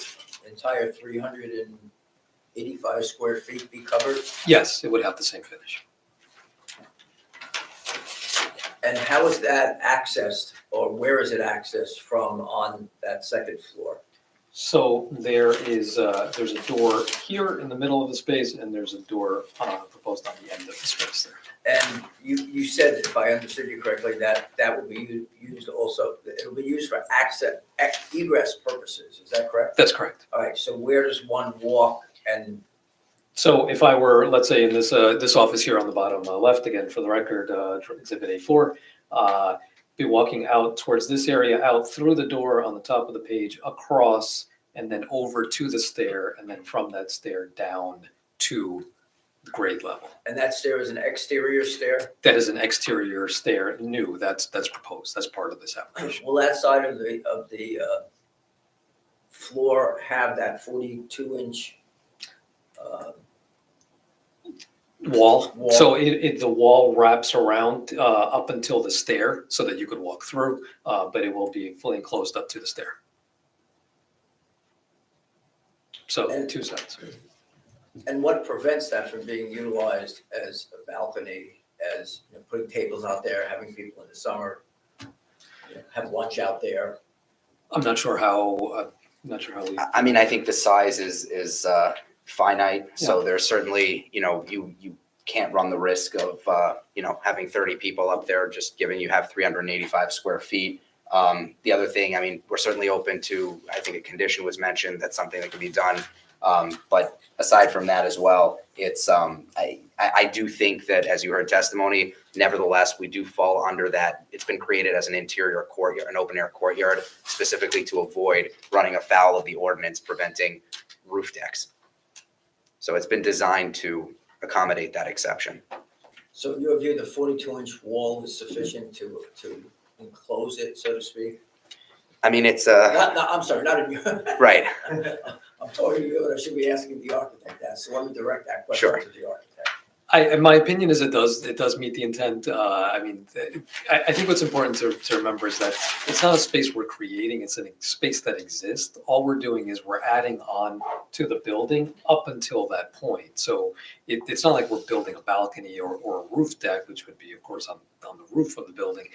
entire 385 square feet be covered? Yes, it would have the same finish. And how is that accessed, or where is it accessed from on that second floor? So there's a door here in the middle of the space, and there's a door proposed on the end of the space there. And you said, if I understood you correctly, that will be used also, it'll be used for egress purposes, is that correct? That's correct. All right, so where does one walk and, So if I were, let's say in this office here on the bottom left, again, for the record, Exhibit A4, be walking out towards this area, out through the door on the top of the page, across, and then over to the stair, and then from that stair down to the grade level. and that stair is an exterior stair? That is an exterior stair, new, that's proposed, that's part of this application. Will that side of the floor have that 42-inch Wall, Wall. so the wall wraps around up until the stair so that you could walk through, but it will be fully enclosed up to the stair. So And- two sides. And what prevents that from being utilized as a balcony, as putting tables out there, having people in the summer have lunch out there? I'm not sure how we. I mean, I think the size is finite, so there's certainly, you can't run the risk of, having 30 people up there, just given you have 385 square feet. The other thing, I mean, we're certainly open to, I think a condition was mentioned, that's something that can be done. But aside from that as well, it's, I do think that, as you heard testimony, nevertheless, we do fall under that. It's been created as an interior courtyard, an open air courtyard, specifically to avoid running afoul of the ordinance preventing roof decks. So it's been designed to accommodate that exception. So in your view, the 42-inch wall is sufficient to enclose it, so to speak? I mean, it's I'm sorry, not in your. right. I'm talking to you, and I should be asking the architect that, so let me direct that question Sure. to the architect. In my opinion is it does meet the intent. I mean, I think what's important to remember is that it's not a space we're creating, it's a space that exists. All we're doing is we're adding on to the building up until that point. So it's not like we're building a balcony or a roof deck, which would be, of course, on the roof of the building.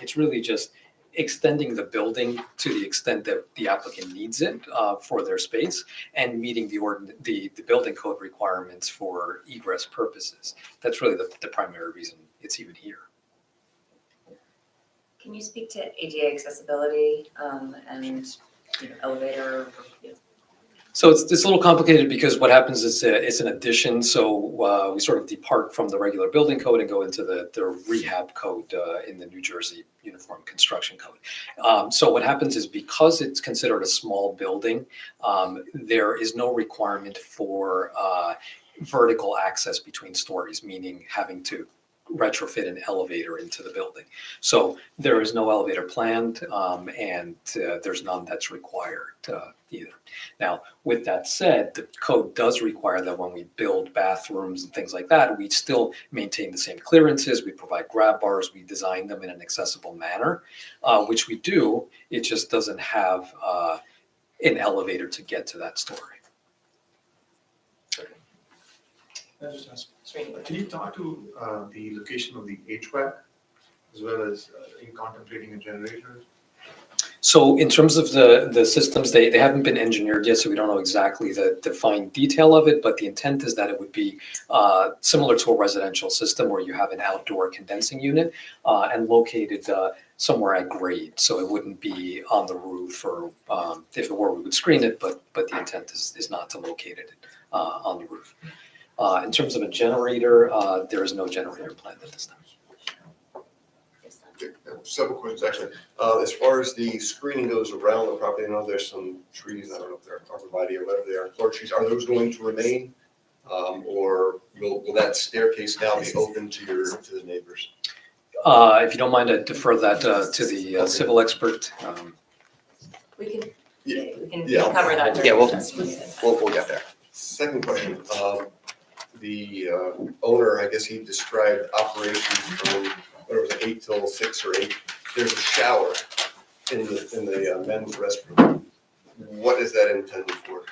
It's really just extending the building to the extent that the applicant needs it for their space and meeting the building code requirements for egress purposes. That's really the primary reason it's even here. Can you speak to ADA accessibility and elevator? So it's a little complicated because what happens is it's an addition. So we sort of depart from the regular building code and go into the rehab code in the New Jersey Uniform Construction Code. So what happens is because it's considered a small building, there is no requirement for vertical access between stories, meaning having to retrofit an elevator into the building. So there is no elevator planned and there's none that's required either. Now, with that said, the code does require that when we build bathrooms and things like that, we still maintain the same clearances, we provide grab bars, we design them in an accessible manner, which we do. It just doesn't have an elevator to get to that story. Can you talk to the location of the HVAC as well as in contemplating a generator? So in terms of the systems, they haven't been engineered yet, so we don't know exactly the fine detail of it, but the intent is that it would be similar to a residential system where you have an outdoor condensing unit and located somewhere at grade. So it wouldn't be on the roof, or if it were, we would screen it, but the intent is not to locate it on the roof. In terms of a generator, there is no generator planned at this time. Several questions, actually. As far as the screening goes around the property, I know there's some trees, I don't know if they're arborvitae or whatever they are, floor trees. Are those going to remain? Or will Will that staircase now be open to the neighbors? If you don't mind, I'd defer that to the civil expert. We can, Yeah. we can Yeah. cover that Yeah, during we'll- the testimony. We'll get there. Second question, the owner, I guess he described operations from, whatever, was it, 8 till 6 or 8. There's a shower in the men's restroom. What is that intended for?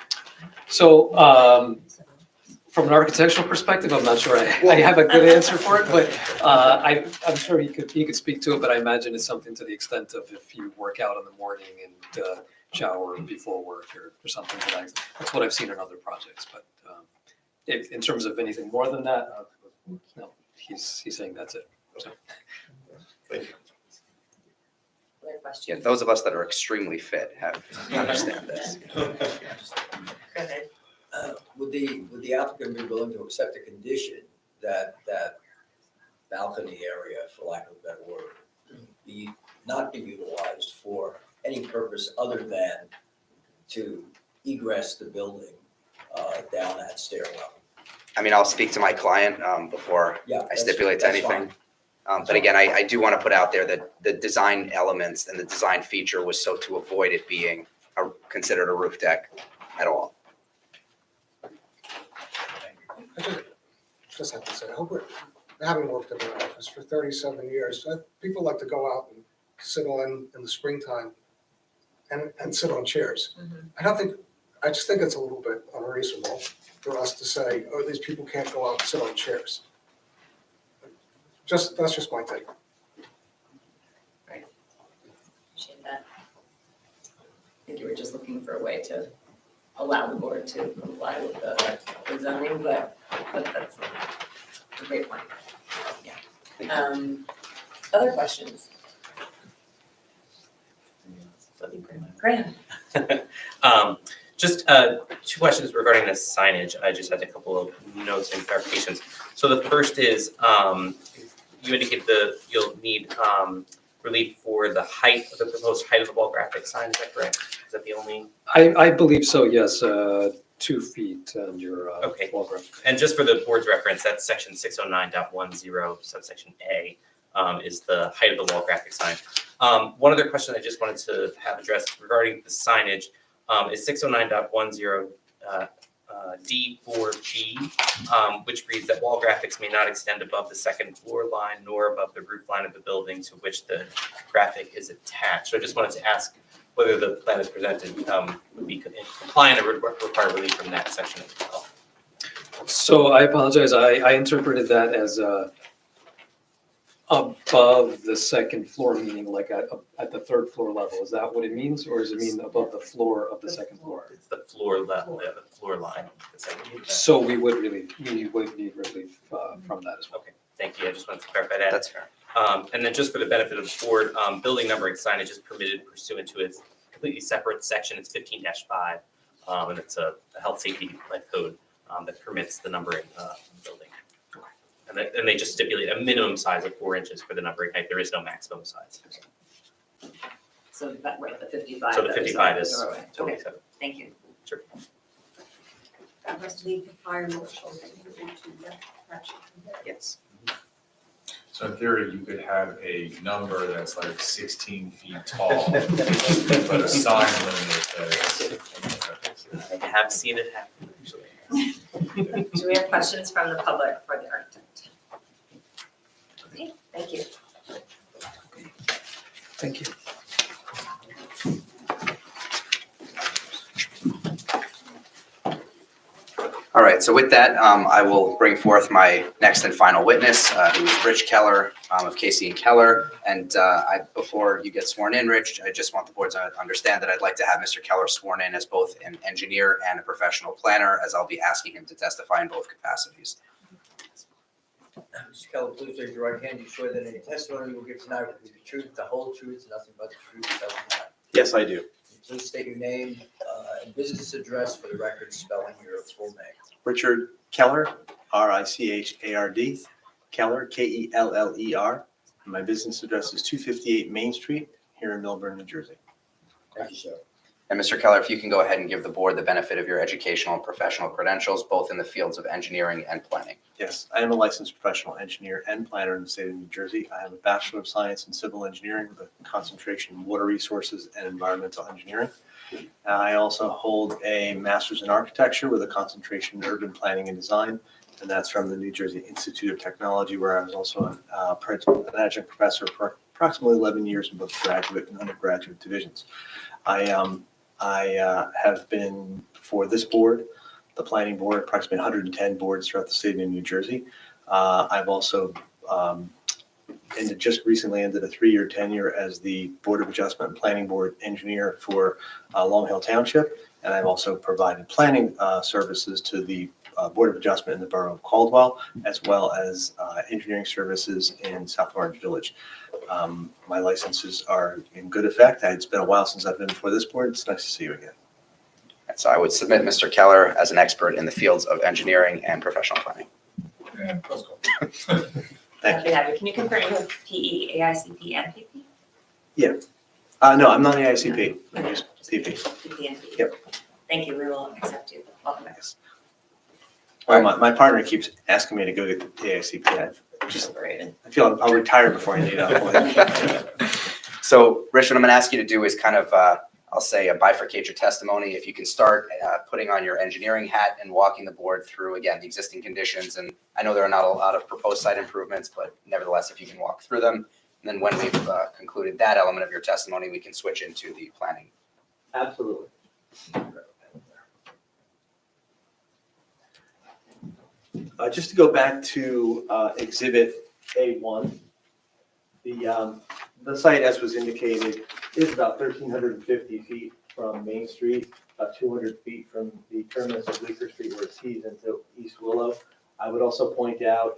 So, from an architectural perspective, I'm not sure I have a good answer for it, but I'm sure he could speak to it, but I imagine it's something to the extent of if you work out in the morning and shower before work or something to that. That's what I've seen in other projects, but in terms of anything more than that, no, he's saying that's it. So. Thank you. Other question? Yeah, those of us that are extremely fit understand this. Go ahead. Would the applicant be willing to accept a condition that balcony area, for lack of a better word, not be utilized for any purpose other than to egress the building down that stairwell? I mean, I'll speak to my client before Yeah, I stipulate to that's anything. fine. But again, I do want to put out there that the design elements and the design feature was so to avoid it being considered a roof deck at all. I just have to say, I hope having worked in the office for 37 years, people like to go out and sit in the springtime and sit on chairs. I just think it's a little bit unreasonable for us to say, oh, these people can't go out and sit on chairs. That's just my take. Appreciate that. I think you were just looking for a way to allow the board to comply with the zoning, but that's a great point. Yeah. Other questions? Graham? Just two questions regarding the signage. I just had a couple of notes and clarifications. So the first is, you indicated you'll need relief for the height, the proposed height of the wall graphic sign, is that correct? Is that the only? I believe so, yes, 2 feet on your Okay. wall graph. And just for the board's reference, that's section 609.10 subsection A is the height of the wall graphic sign. One other question I just wanted to have addressed regarding the signage is 609.10 D4G, which reads that wall graphics may not extend above the second floor line nor above the roof line of the building to which the graphic is attached. So I just wanted to ask whether the plan is presented would be compliant or would require relief from that section as well. So I apologize, I interpreted that as above the second floor, meaning like at the third floor level. Is that what it means, or does it mean above the floor of the second floor? It's the floor level, yeah, the floor line. the second floor. So we would need relief from that as well. Okay, thank you. I just wanted to clarify that. That's fair. And then just for the benefit of the board, building numbering signage is permitted pursuant to its completely separate section. It's 15-5, and it's a health safety code that permits the numbering of the building. And they just stipulate a minimum size of 4 inches for the numbering height. There is no maximum size. So that, right, the 55. So the that was 55 on is the doorway. totally Okay, separate. thank you. Sure. That must leave the fire marshal into that. Yes. So in theory, you could have a number that's like 16 feet tall, but a sign limit that's. I have seen it happen, actually. Do we have questions from the public for the architect? Okay, thank you. Thank you. All right, so with that, I will bring forth my next and final witness, who is Rich Keller of Casey and Keller. And before you get sworn in, Rich, I just want the board to understand that I'd like to have Mr. Keller sworn in as both an engineer and a professional planner, as I'll be asking him to testify in both capacities. Mr. Keller, please raise your right hand. You swear that any testimony you will give tonight will be the truth, the whole truth, and nothing but the truth, so help you God. Yes, I do. Please state your name and business address for the record, spelling your full name. Richard Keller, Richard, Keller, Keller. My business address is 258 Main Street here in Millburn, New Jersey. Thank you, sir. And Mr. Keller, if you can go ahead and give the board the benefit of your educational and professional credentials, both in the fields of engineering and planning. Yes, I am a licensed professional engineer and planner in the state of New Jersey. I have a Bachelor of Science in Civil Engineering with a concentration in Water Resources and Environmental Engineering. I also hold a Master's in Architecture with a concentration in Urban Planning and Design, and that's from the New Jersey Institute of Technology, where I was also an adjunct professor for approximately 11 years in both graduate and undergraduate divisions. I have been before this board, the planning board, approximately 110 boards throughout the state of New Jersey. I've also just recently ended a 3-year tenure as the Board of Adjustment and Planning Board engineer for Long Hill Township. And I've also provided planning services to the Board of Adjustment in the Borough of Caldwell, as well as engineering services in South Orange Village. My licenses are in good effect. It's been a while since I've been before this board. It's nice to see you again. And so I would submit Mr. Keller as an expert in the fields of engineering and professional planning. Yeah, let's go. Thank you. Can you confirm with PE, AICP, and PP? No, I'm not an AICP. I'm just CP. PP and PP. Yep. Thank you, we will accept you. Welcome back. Well, my partner keeps asking me to go get the AICP. I feel I'll retire before I need it. So, Rich, what I'm going to ask you to do is kind of, I'll say, bifurcate your testimony. If you can start putting on your engineering hat and walking the board through, again, the existing conditions. And I know there are not a lot of proposed site improvements, but nevertheless, if you can walk through them. And then when we've concluded that element of your testimony, we can switch into the planning. Absolutely. Just to go back to Exhibit A1, the site, as was indicated, is about 1,350 feet from Main Street, about 200 feet from the terminus of Bleecker Street where it tees into East Willow. I would also point out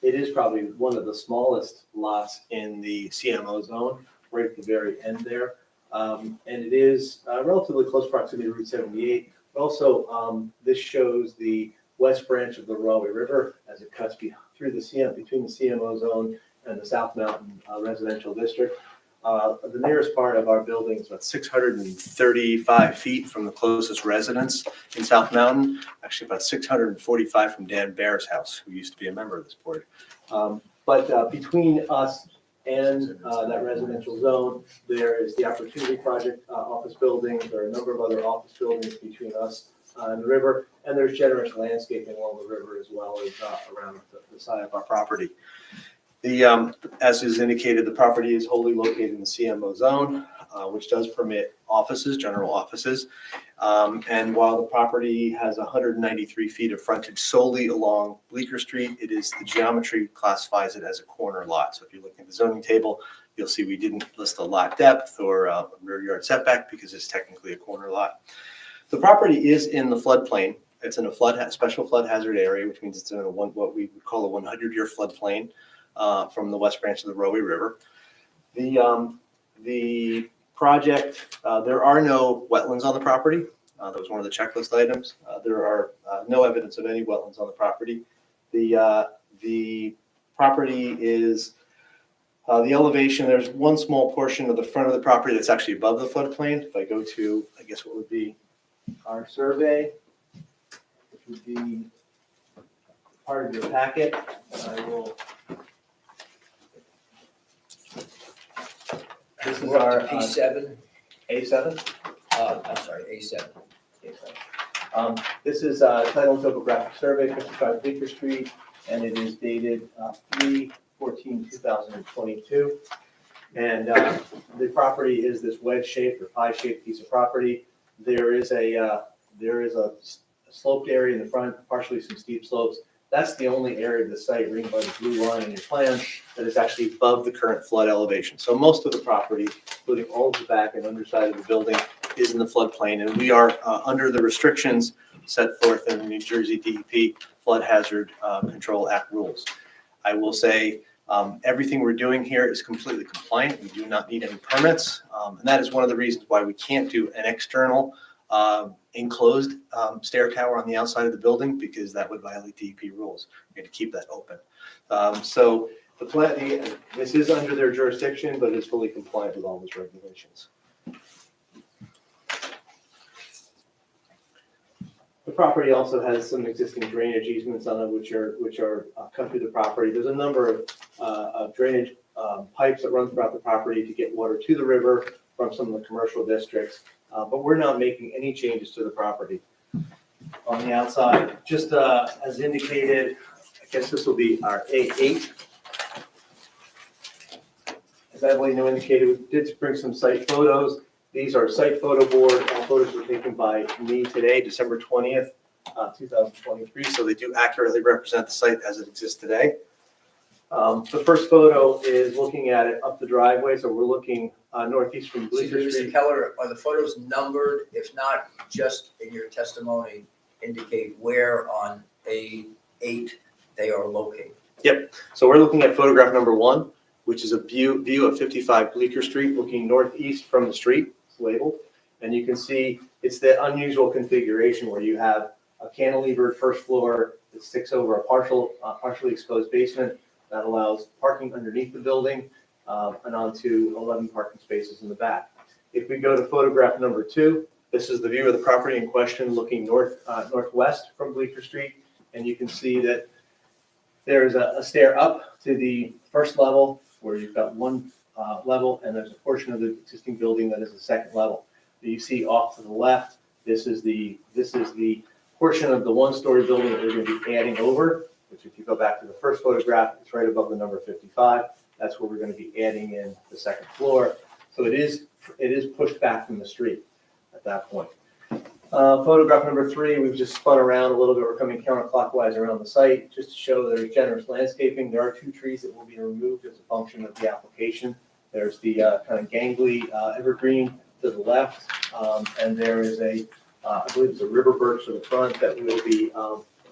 it is probably one of the smallest lots in the CMO zone, right at the very end there. And it is relatively close proximity to Route 78. But also, this shows the west branch of the Rahway River as it cuts through the between the CMO zone and the South Mountain residential district. The nearest part of our building is about 635 feet from the closest residence in South Mountain, actually about 645 from Dan Bear's house, who used to be a member of this board. But between us and that residential zone, there is the Opportunity Project office building. There are a number of other office buildings between us and the river, and there's generous landscaping along the river as well as around the side of our property. As is indicated, the property is wholly located in the CMO zone, which does permit offices, general offices. And while the property has 193 feet of frontage solely along Bleecker Street, the geometry classifies it as a corner lot. So if you look at the zoning table, you'll see we didn't list a lot depth or rear yard setback because it's technically a corner lot. The property is in the floodplain. It's in a special flood hazard area, which means it's in what we would call a 100-year floodplain. From the west branch of the Rahway River. The project, there are no wetlands on the property. That was one of the checklist items. There are no evidence of any wetlands on the property. The property is, the elevation, there's one small portion of the front of the property that's actually above the floodplain. If I go to, I guess what would be our survey, which would be part of your packet, I will. This is our A7. A7. I'm sorry, A7. This is Title and Topographic Survey, 55 Bleecker Street, and it is dated 3/14/2022. And the property is this wedge-shaped or pie-shaped piece of property. There is a sloped area in the front, partially some steep slopes. That's the only area of the site ringed by the blue line in your plan that is actually above the current flood elevation. So most of the property, including all of the back and underside of the building, is in the floodplain, and we are under the restrictions set forth in the New Jersey DEP Flood Hazard Control Act rules. I will say everything we're doing here is completely compliant. We do not need any permits, and that is one of the reasons why we can't do an external enclosed stair tower on the outside of the building, because that would violate DEP rules. We have to keep that open. So this is under their jurisdiction, but it's fully compliant with all those regulations. The property also has some existing drainage easements on it, which are come through the property. There's a number of drainage pipes that run throughout the property to get water to the river from some of the commercial districts. But we're not making any changes to the property on the outside. Just as indicated, I guess this will be our A8. As Evelyn indicated, we did bring some site photos. These are site photo board. All photos were taken by me today, December 20th, 2023. So they do accurately represent the site as it exists today. The first photo is looking at it up the driveway. So we're looking northeast from Bleecker Mr. Street. Keller, are the photos numbered? If not, just in your testimony, indicate where on A8 they are located. Yep. So we're looking at photograph number 1, which is a view of 55 Bleecker Street, looking northeast from the street. It's labeled, and you can see it's the unusual configuration where you have a cantilevered first floor that sticks over a partially exposed basement that allows parking underneath the building and onto 11 parking spaces in the back. If we go to photograph number 2, this is the view of the property in question, looking northwest from Bleecker Street, and you can see that there's a stair up to the first level where you've got one level, and there's a portion of the existing building that is the second level. You see off to the left, this is the portion of the one-story building that we're going to be adding over, which if you go back to the first photograph, it's right above the number 55. That's where we're going to be adding in the second floor. So it is pushed back from the street at that point. Photograph number 3, we've just spun around a little bit. We're coming counterclockwise around the site just to show there's generous landscaping. There are 2 trees that will be removed as a function of the application. There's the kind of gangly evergreen to the left, and there is I believe it's a river birch to the front that will be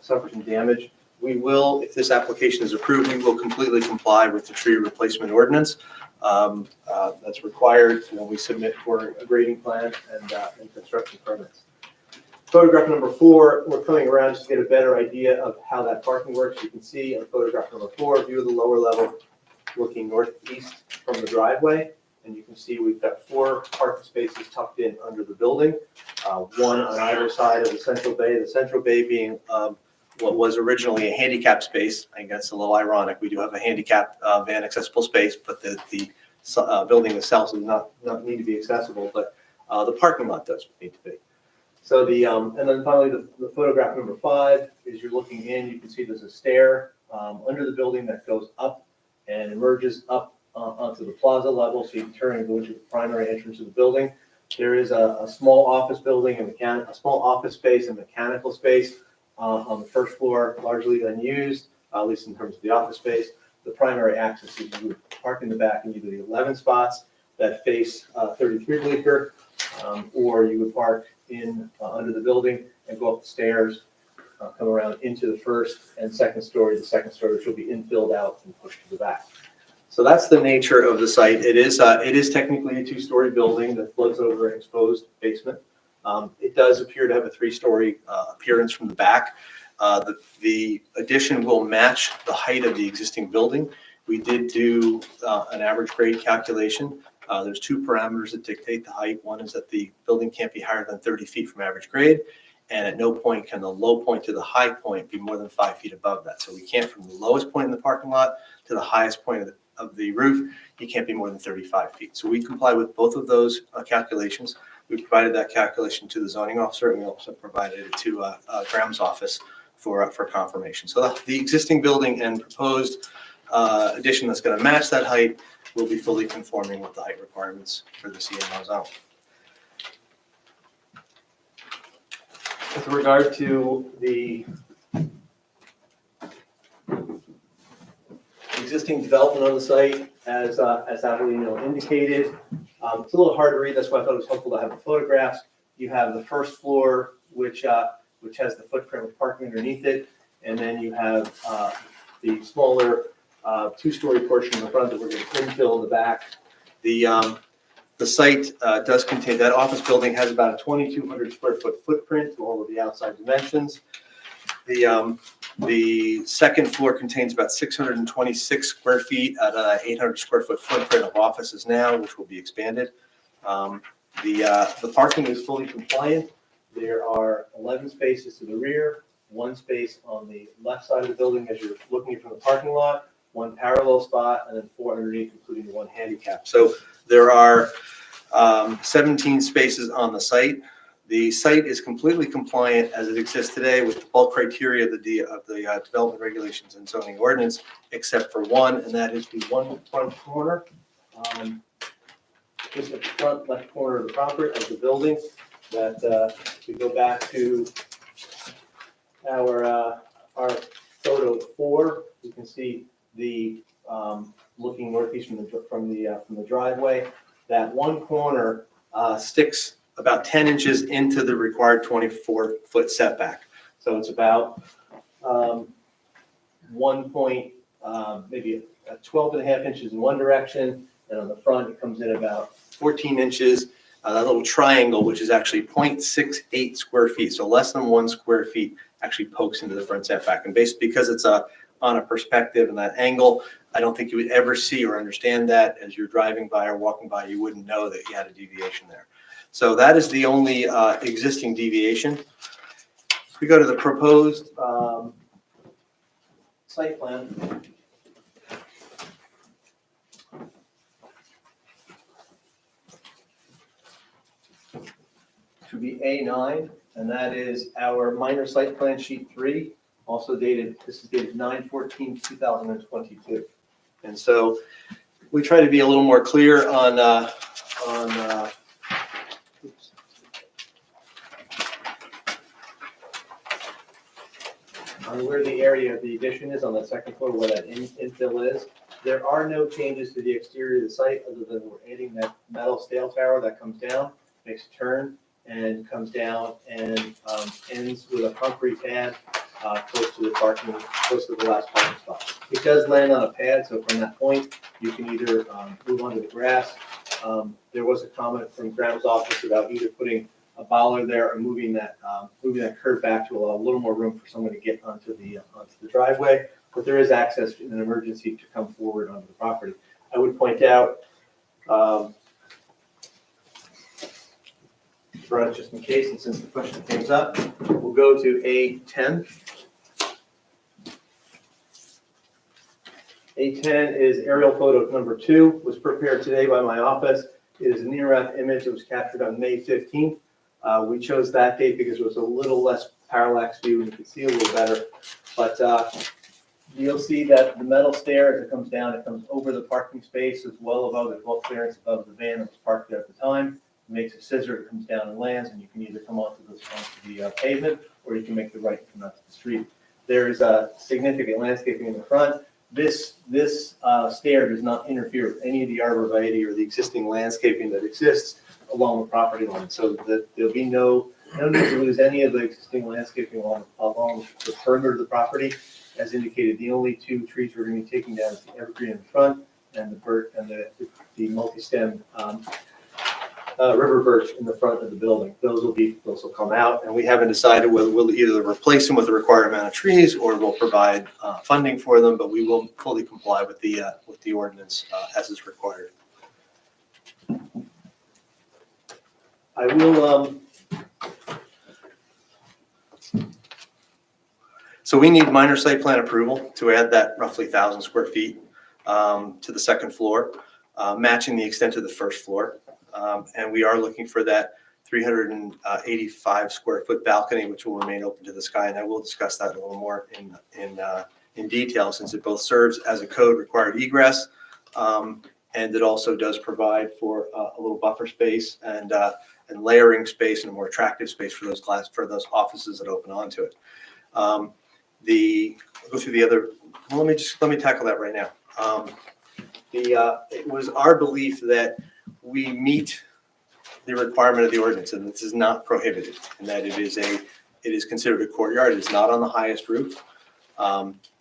suffer some damage. We will, if this application is approved, we will completely comply with the tree replacement ordinance. That's required when we submit for a grading plan and construction permits. Photograph number 4, we're coming around just to get a better idea of how that parking works. You can see on photograph number 4, view of the lower level looking northeast from the driveway. And you can see we've got 4 parking spaces tucked in under the building, 1 on either side of the central bay. The central bay being what was originally a handicap space. I think that's a little ironic. We do have a handicap van accessible space, but the building itself does not need to be accessible, but the parking lot does need to be. So and then finally the photograph number 5 is you're looking in, you can see there's a stair under the building that goes up and emerges up onto the plaza level, so you can turn and go into the primary entrance of the building. There is a small office building and a small office space and mechanical space on the first floor, largely unused, at least in terms of the office space. The primary access is you would park in the back in either the 11 spots that face 33 Bleecker, or you would park in under the building and go up the stairs, come around into the first and second story. The second story, which will be infilled out and pushed to the back. So that's the nature of the site. It is technically a 2-story building that floats over an exposed basement. It does appear to have a 3-story appearance from the back. The addition will match the height of the existing building. We did do an average grade calculation. There's 2 parameters that dictate the height. One is that the building can't be higher than 30 feet from average grade, and at no point can the low point to the high point be more than 5 feet above that. So we can't, from the lowest point in the parking lot to the highest point of the roof, you can't be more than 35 feet. So we comply with both of those calculations. We provided that calculation to the zoning officer, and we also provided it to Graham's office for confirmation. So the existing building and proposed addition that's going to match that height will be fully conforming with the height requirements for the CMO zone. With regard to the existing development on the site, as Adelino indicated, it's a little hard to read. That's why I thought it was helpful to have the photographs. You have the first floor, which has the footprint with parking underneath it, and then you have the smaller 2-story portion in the front that we're going to infill in the back. The site does contain, that office building has about a 2,200 square foot footprint to all of the outside dimensions. The second floor contains about 626 square feet out of an 800 square foot footprint of offices now, which will be expanded. The parking is fully compliant. There are 11 spaces to the rear, 1 space on the left side of the building as you're looking from the parking lot, 1 parallel spot, and then 4 underneath, including the 1 handicap. So there are 17 spaces on the site. The site is completely compliant as it exists today with the bulk criteria of the development regulations and zoning ordinance, except for one, and that is the one front corner. Just at the front left corner of the property of the building. That if we go back to our photo 4, you can see the looking northeast from the driveway. That one corner sticks about 10 inches into the required 24-foot setback. So it's about maybe 12 and a half inches in one direction, and on the front it comes in about 14 inches. That little triangle, which is actually 0.68 square feet, so less than 1 square feet, actually pokes into the front setback. And basically, because it's on a perspective and that angle, I don't think you would ever see or understand that as you're driving by or walking by. You wouldn't know that you had a deviation there. So that is the only existing deviation. If we go to the proposed site plan. To be A9, and that is our minor site plan sheet 3, also dated, this is dated 9/14/2022. And so we try to be a little more clear on where the area of the addition is on the second floor, where that infill is. There are no changes to the exterior of the site other than we're adding that metal steel tower that comes down, makes a turn, and comes down and ends with a concrete pad close to the last parking spot. It does land on a pad, so from that point, you can either move onto the grass. There was a comment from Graham's office about either putting a bollard there or moving that curb back to allow a little more room for someone to get onto the driveway. But there is access in an emergency to come forward onto the property. I would point out, just in case, and since the question came up, we'll go to A10. A10 is aerial photo number 2, was prepared today by my office. It is an ERF image that was captured on May 15th. We chose that date because it was a little less parallax view and you can see a little better. But you'll see that the metal stair, as it comes down, it comes over the parking space as well above the bulk clearance above the van that was parked there at the time. It makes a scissor, it comes down and lands, and you can either come onto the pavement or you can make the right and come out to the street. There is a significant landscaping in the front. This stair does not interfere with any of the arborvitae or the existing landscaping that exists along the property line. So that there'll be no need to lose any of the existing landscaping along the perimeter of the property. As indicated, the only 2 trees we're going to be taking down is the evergreen in the front and the birch and the multi-stem river birch in the front of the building. Those will come out, and we haven't decided whether we'll either replace them with the required amount of trees or we'll provide funding for them, but we will fully comply with the ordinance as is required. I will. So we need minor site plan approval to add that roughly 1,000 square feet to the second floor, matching the extent of the first floor. And we are looking for that 385 square foot balcony, which will remain open to the sky. And I will discuss that a little more in detail, since it both serves as a code required egress, and it also does provide for a little buffer space and layering space and a more attractive space for those offices that open onto it. I'll go through the other. Well, let me tackle that right now. It was our belief that we meet the requirement of the ordinance, and this is not prohibited, and that it is considered a courtyard. It is not on the highest roof.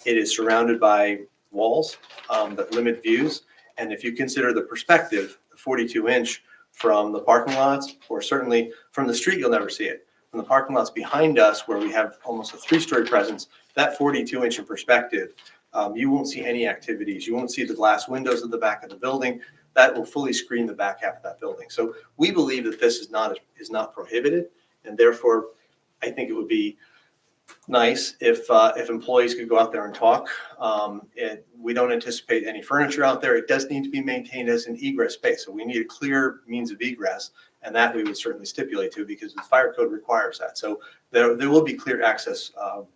It is surrounded by walls that limit views, and if you consider the perspective, the 42-inch from the parking lots, or certainly from the street, you'll never see it. From the parking lots behind us, where we have almost a 3-story presence, that 42-inch in perspective, you won't see any activities. You won't see the glass windows at the back of the building. That will fully screen the back half of that building. So we believe that this is not prohibited. And therefore, I think it would be nice if employees could go out there and talk. We don't anticipate any furniture out there. It does need to be maintained as an egress space. So we need a clear means of egress, and that we would certainly stipulate to because the fire code requires that. So there will be clear access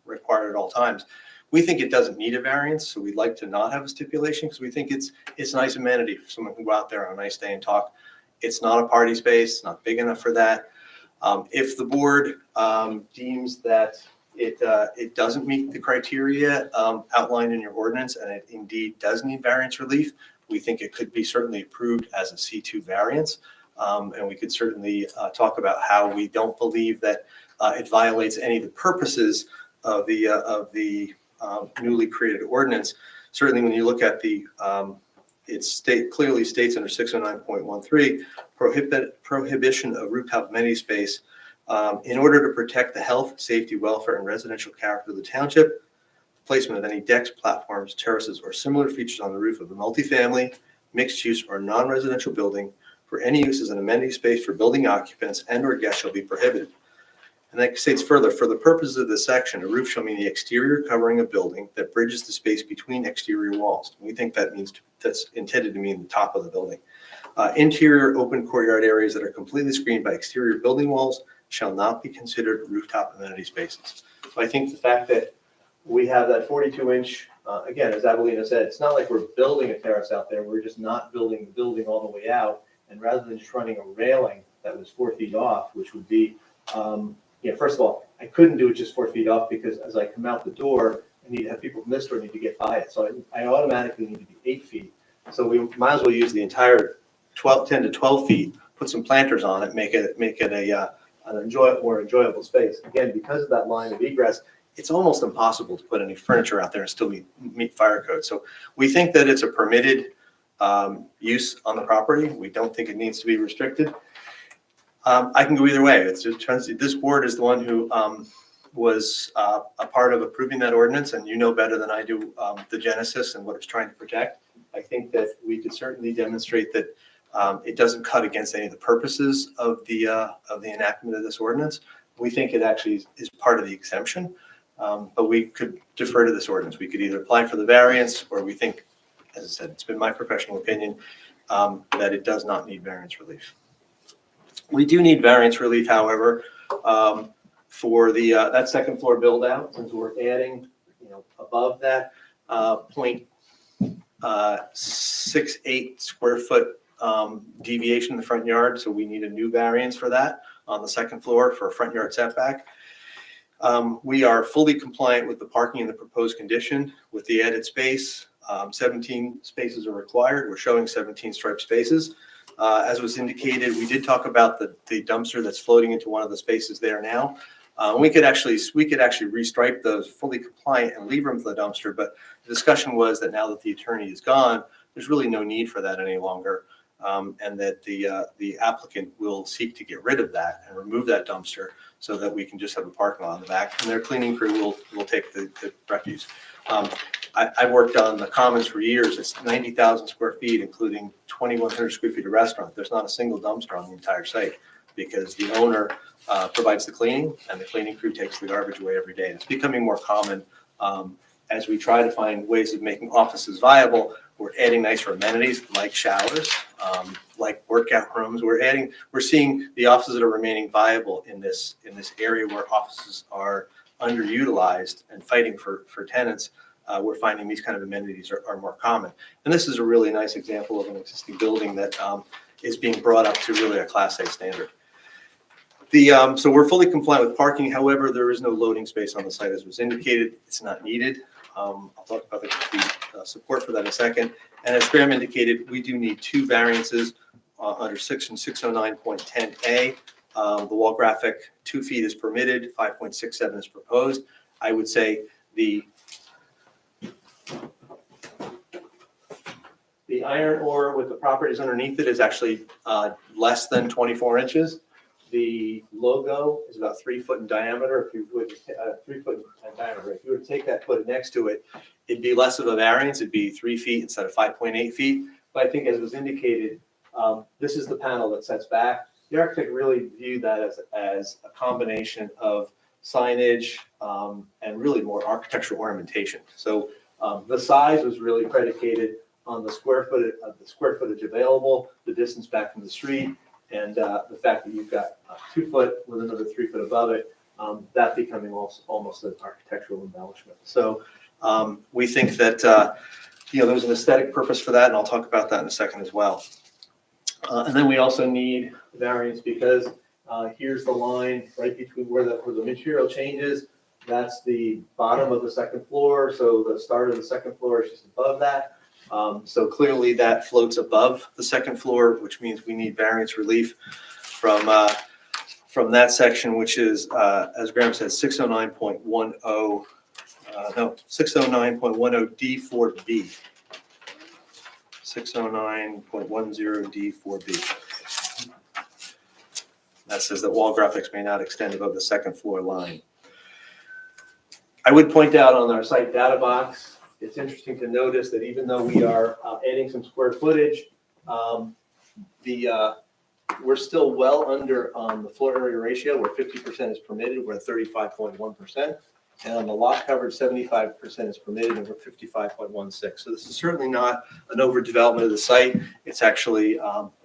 required at all times. We think it doesn't need a variance, so we'd like to not have a stipulation because we think it's a nice amenity for someone who can go out there on a nice day and talk. It's not a party space, it's not big enough for that. If the board deems that it doesn't meet the criteria outlined in your ordinance and it indeed does need variance relief, we think it could be certainly approved as a C2 variance. And we could certainly talk about how we don't believe that it violates any of the purposes of the newly created ordinance. Certainly when you look at it clearly states under 609.13, prohibition of rooftop amenity space in order to protect the health, safety, welfare, and residential character of the township, placement of any decks, platforms, terraces, or similar features on the roof of a multifamily, mixed-use, or non-residential building for any use as an amenity space for building occupants and/or guests shall be prohibited. And that states further, for the purposes of this section, a roof shall mean the exterior covering of building that bridges the space between exterior walls. We think that means that's intended to mean the top of the building. Interior open courtyard areas that are completely screened by exterior building walls shall not be considered rooftop amenity spaces. So I think the fact that we have that 42-inch, again, as Adelina said, it's not like we're building a terrace out there. We're just not building the building all the way out. And rather than just running a railing that was 4 feet off, which would be, first of all, I couldn't do it just 4 feet off because as I come out the door, I need to have people from this door need to get by it. So I automatically need to be 8 feet. So we might as well use the entire 10 to 12 feet, put some planters on it, make it an more enjoyable space. Again, because of that line of egress, it's almost impossible to put any furniture out there and still meet fire code. So we think that it's a permitted use on the property. We don't think it needs to be restricted. I can go either way. This board is the one who was a part of approving that ordinance, and you know better than I do the genesis and what it's trying to protect. I think that we could certainly demonstrate that it doesn't cut against any of the purposes of the enactment of this ordinance. We think it actually is part of the exemption, but we could defer to this ordinance. We could either apply for the variance, or we think, as I said, it's been my professional opinion that it does not need variance relief. We do need variance relief, however, for that second floor build out, since we're adding, above that 0.68 square foot deviation in the front yard. So we need a new variance for that on the second floor for a front yard setback. We are fully compliant with the parking in the proposed condition with the added space. 17 spaces are required. We're showing 17 striped spaces. As was indicated, we did talk about the dumpster that's floating into one of the spaces there now. We could actually restripe those fully compliant and leave room for the dumpster, but the discussion was that now that the attorney is gone, there's really no need for that any longer, and that the applicant will seek to get rid of that and remove that dumpster so that we can just have a parking lot in the back, and their cleaning crew will take the refuse. I've worked on the Commons for years. It's 90,000 square feet, including 2,100 square feet of restaurant. There's not a single dumpster on the entire site because the owner provides the cleaning and the cleaning crew takes the garbage away every day. It's becoming more common as we try to find ways of making offices viable. We're adding nicer amenities like showers, like workout rooms. We're seeing the offices that are remaining viable in this area where offices are underutilized and fighting for tenants. We're finding these kind of amenities are more common. And this is a really nice example of an existing building that is being brought up to really a Class A standard. So we're fully compliant with parking. However, there is no loading space on the site as was indicated. It's not needed. I'll talk about the support for that in a second. And as Graham indicated, we do need 2 variances under section 609.10A. The wall graphic 2 feet is permitted, 5.67 is proposed. I would say the iron ore with the properties underneath it is actually less than 24 inches. The logo is about 3 foot in diameter. If you would 3 foot in diameter, if you were to take that, put it next to it, it'd be less of a variance. It'd be 3 feet instead of 5.8 feet. But I think, as was indicated, this is the panel that sets back. the architect really viewed that as a combination of signage and really more architectural ornamentation. So the size was really predicated on the square footage available, the distance back from the street, and the fact that you've got 2 foot with another 3 foot above it, that becoming almost an architectural embellishment. So we think that there's an aesthetic purpose for that, and I'll talk about that in a second as well. And then we also need variance because here's the line right between where the material changes. That's the bottom of the second floor, so the start of the second floor is just above that. So clearly that floats above the second floor, which means we need variance relief from that section, which is, as Graham said, 609.10, 609.10 D4B. 609.10 D4B. That says that wall graphics may not extend above the second floor line. I would point out on our site data box, it's interesting to notice that even though we are adding some square footage, we're still well under on the floor area ratio, where 50% is permitted, we're at 35.1%. And on the lot coverage, 75% is permitted, and we're 55.16. So this is certainly not an overdevelopment of the site. It's actually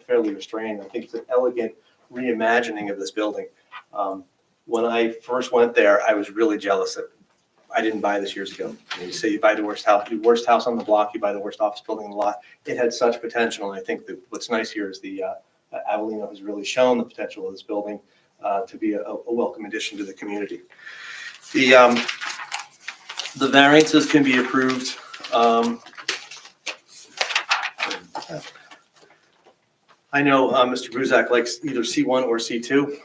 fairly restrained. I think it's an elegant reimagining of this building. When I first went there, I was really jealous that I didn't buy this years ago. You say you buy the worst house on the block, you buy the worst office building in the lot. It had such potential, and I think that what's nice here is the Avellino has really shown the potential of this building to be a welcome addition to the community. The variances can be approved. I know Mr. Bruzak likes either C1 or C2,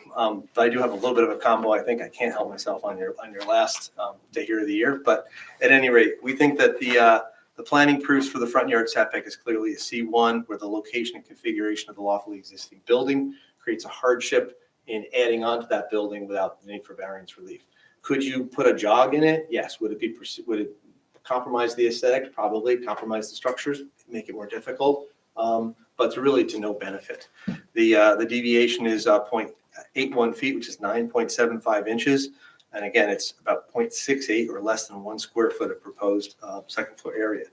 but I do have a little bit of a combo. I think I can't help myself on your last day here of the year. But at any rate, we think that the planning proofs for the front yard setback is clearly a C1, where the location and configuration of the lawfully existing building creates a hardship in adding on to that building without the need for variance relief. Could you put a jog in it? Yes. Would it compromise the aesthetic? Probably. Compromise the structures, make it more difficult, but it's really to no benefit. The deviation is 0.81 feet, which is 9.75 inches. And again, it's about 0.68 or less than 1 square foot of proposed second floor area.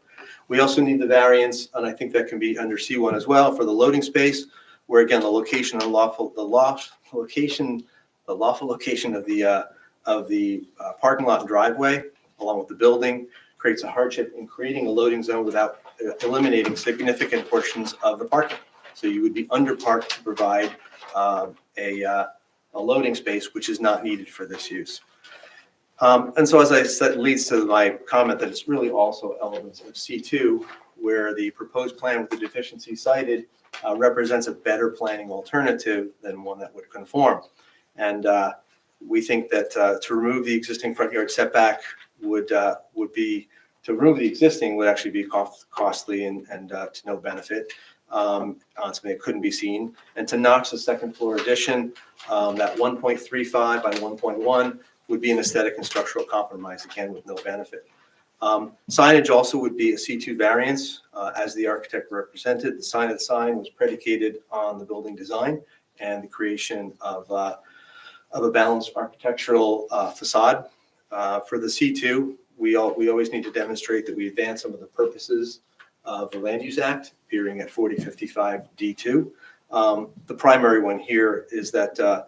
We also need the variance, and I think that can be under C1 as well, for the loading space, where again, the location and lawful location of the parking lot and driveway, along with the building, creates a hardship in creating a loading zone without eliminating significant portions of the parking. So you would be underparked to provide a loading space, which is not needed for this use. And so, as I said, leads to my comment that it's really also elements of C2, where the proposed plan with the deficiency cited represents a better planning alternative than one that would conform. And we think that to remove the existing front yard setback would actually be costly and to no benefit. Something that couldn't be seen. And to notch the second floor addition, that 1.35 by 1.1 would be an aesthetic and structural compromise, again, with no benefit. Signage also would be a C2 variance, as the architect represented. The sign of the sign was predicated on the building design and the creation of a balanced architectural facade. For the C2, we always need to demonstrate that we advance some of the purposes of the Land Use Act, appearing at 4055 D2. The primary one here is that the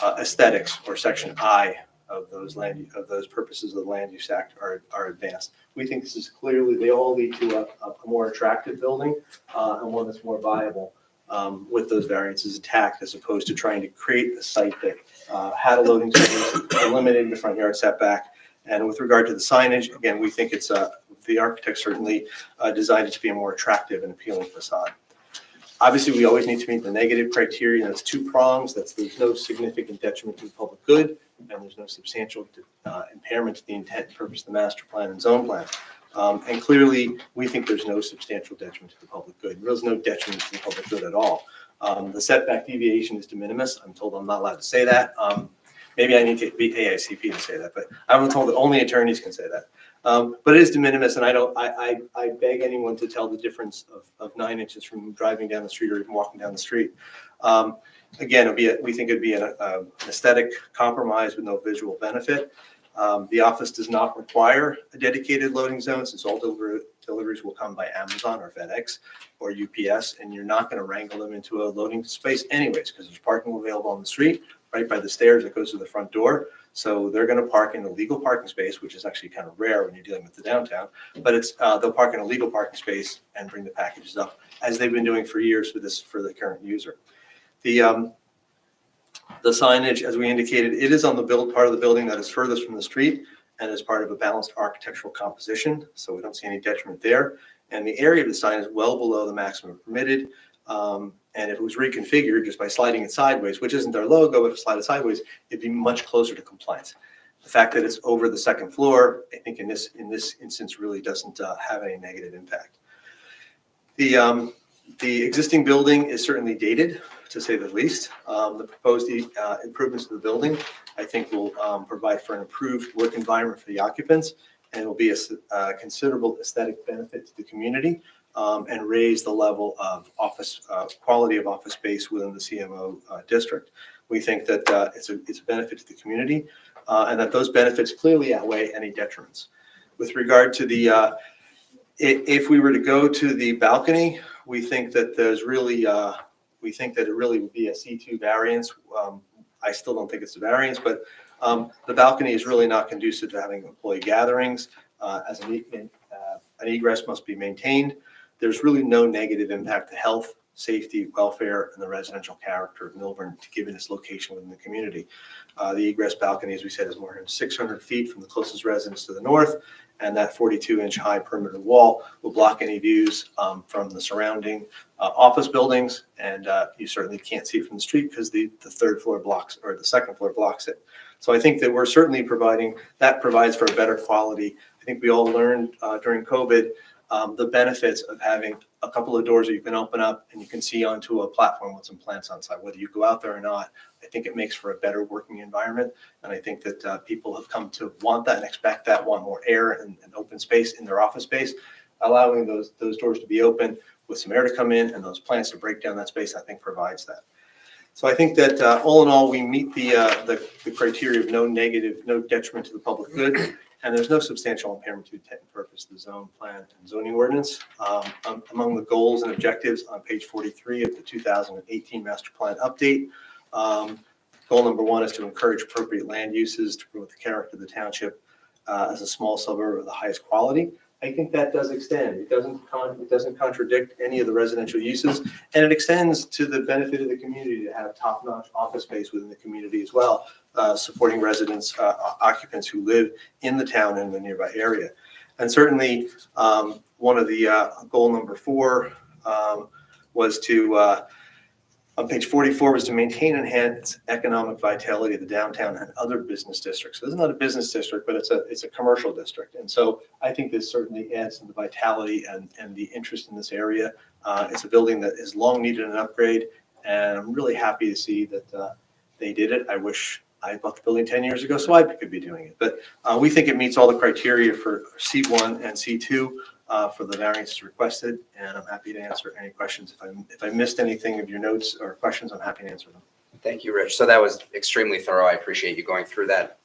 aesthetics, or section I of those purposes of the Land Use Act are advanced. We think this is clearly, they all lead to a more attractive building and one that's more viable with those variances intact, as opposed to trying to create a site that had a loading space, eliminating the front yard setback. And with regard to the signage, again, we think it's the architect certainly designed it to be a more attractive and appealing facade. Obviously, we always need to meet the negative criteria. That's 2 prongs. There's no significant detriment to the public good, and there's no substantial impairment to the intent and purpose of the master plan and zone plan. And clearly, we think there's no substantial detriment to the public good. There's no detriment to the public good at all. The setback deviation is de minimis. I'm told I'm not allowed to say that. Maybe I need to be AICP to say that, but I'm told that only attorneys can say that. But it is de minimis, and I beg anyone to tell the difference of 9 inches from driving down the street or even walking down the street. Again, we think it'd be an aesthetic compromise with no visual benefit. The office does not require a dedicated loading zone since all deliveries will come by Amazon or FedEx or UPS, and you're not going to wrangle them into a loading space anyways, because there's parking available on the street right by the stairs that goes to the front door. So they're going to park in a legal parking space, which is actually kind of rare when you're dealing with the downtown, but they'll park in a legal parking space and bring the packages up, as they've been doing for years for the current user. The signage, as we indicated, it is on the part of the building that is furthest from the street and is part of a balanced architectural composition, so we don't see any detriment there. And the area of the sign is well below the maximum permitted. And if it was reconfigured just by sliding it sideways, which isn't our logo, but if slide it sideways, it'd be much closer to compliance. The fact that it's over the second floor, I think in this instance really doesn't have any negative impact. The existing building is certainly dated, to say the least. The proposed improvements to the building, I think, will provide for an improved work environment for the occupants, and will be a considerable aesthetic benefit to the community, and raise the level of quality of office space within the CMO district. We think that it's a benefit to the community, and that those benefits clearly outweigh any detriments. With regard to if we were to go to the balcony, we think that it really would be a C2 variance. I still don't think it's a variance, but the balcony is really not conducive to having employee gatherings. As an egress must be maintained. There's really no negative impact to health, safety, welfare, and the residential character of Milburn, given its location within the community. The egress balcony, as we said, is more than 600 feet from the closest residence to the north, and that 42-inch high perimeter wall will block any views from the surrounding office buildings, and you certainly can't see it from the street because the third floor blocks, or the second floor blocks it. So I think that we're certainly provides for a better quality. I think we all learned during COVID the benefits of having a couple of doors that you can open up and you can see onto a platform with some plants on site, whether you go out there or not. I think it makes for a better working environment. And I think that people have come to want that and expect that, want more air and open space in their office space. Allowing those doors to be open with some air to come in and those plants to break down that space, I think provides that. So I think that all in all, we meet the criteria of no detriment to the public good. And there's no substantial impairment to the intent and purpose of the zone plan and zoning ordinance. Among the goals and objectives on page 43 of the 2018 master plan update, goal number 1 is to encourage appropriate land uses to promote the character of the township as a small suburb of the highest quality. I think that does extend. It doesn't contradict any of the residential uses, and it extends to the benefit of the community to have top-notch office space within the community as well, supporting residents, occupants who live in the town and the nearby area. And certainly, one of the goal number 4 was to on page 44 was to maintain and enhance economic vitality of the downtown and other business districts. So this is not a business district, but it's a commercial district. And so I think this certainly adds to the vitality and the interest in this area. It's a building that has long needed an upgrade, and I'm really happy to see that they did it. I wish I bought the building 10 years ago so I could be doing it. But we think it meets all the criteria for C1 and C2. For the variances requested, and I'm happy to answer any questions. If I missed anything of your notes or questions, I'm happy to answer them. Thank you, Rich. So that was extremely thorough. I appreciate you going through that.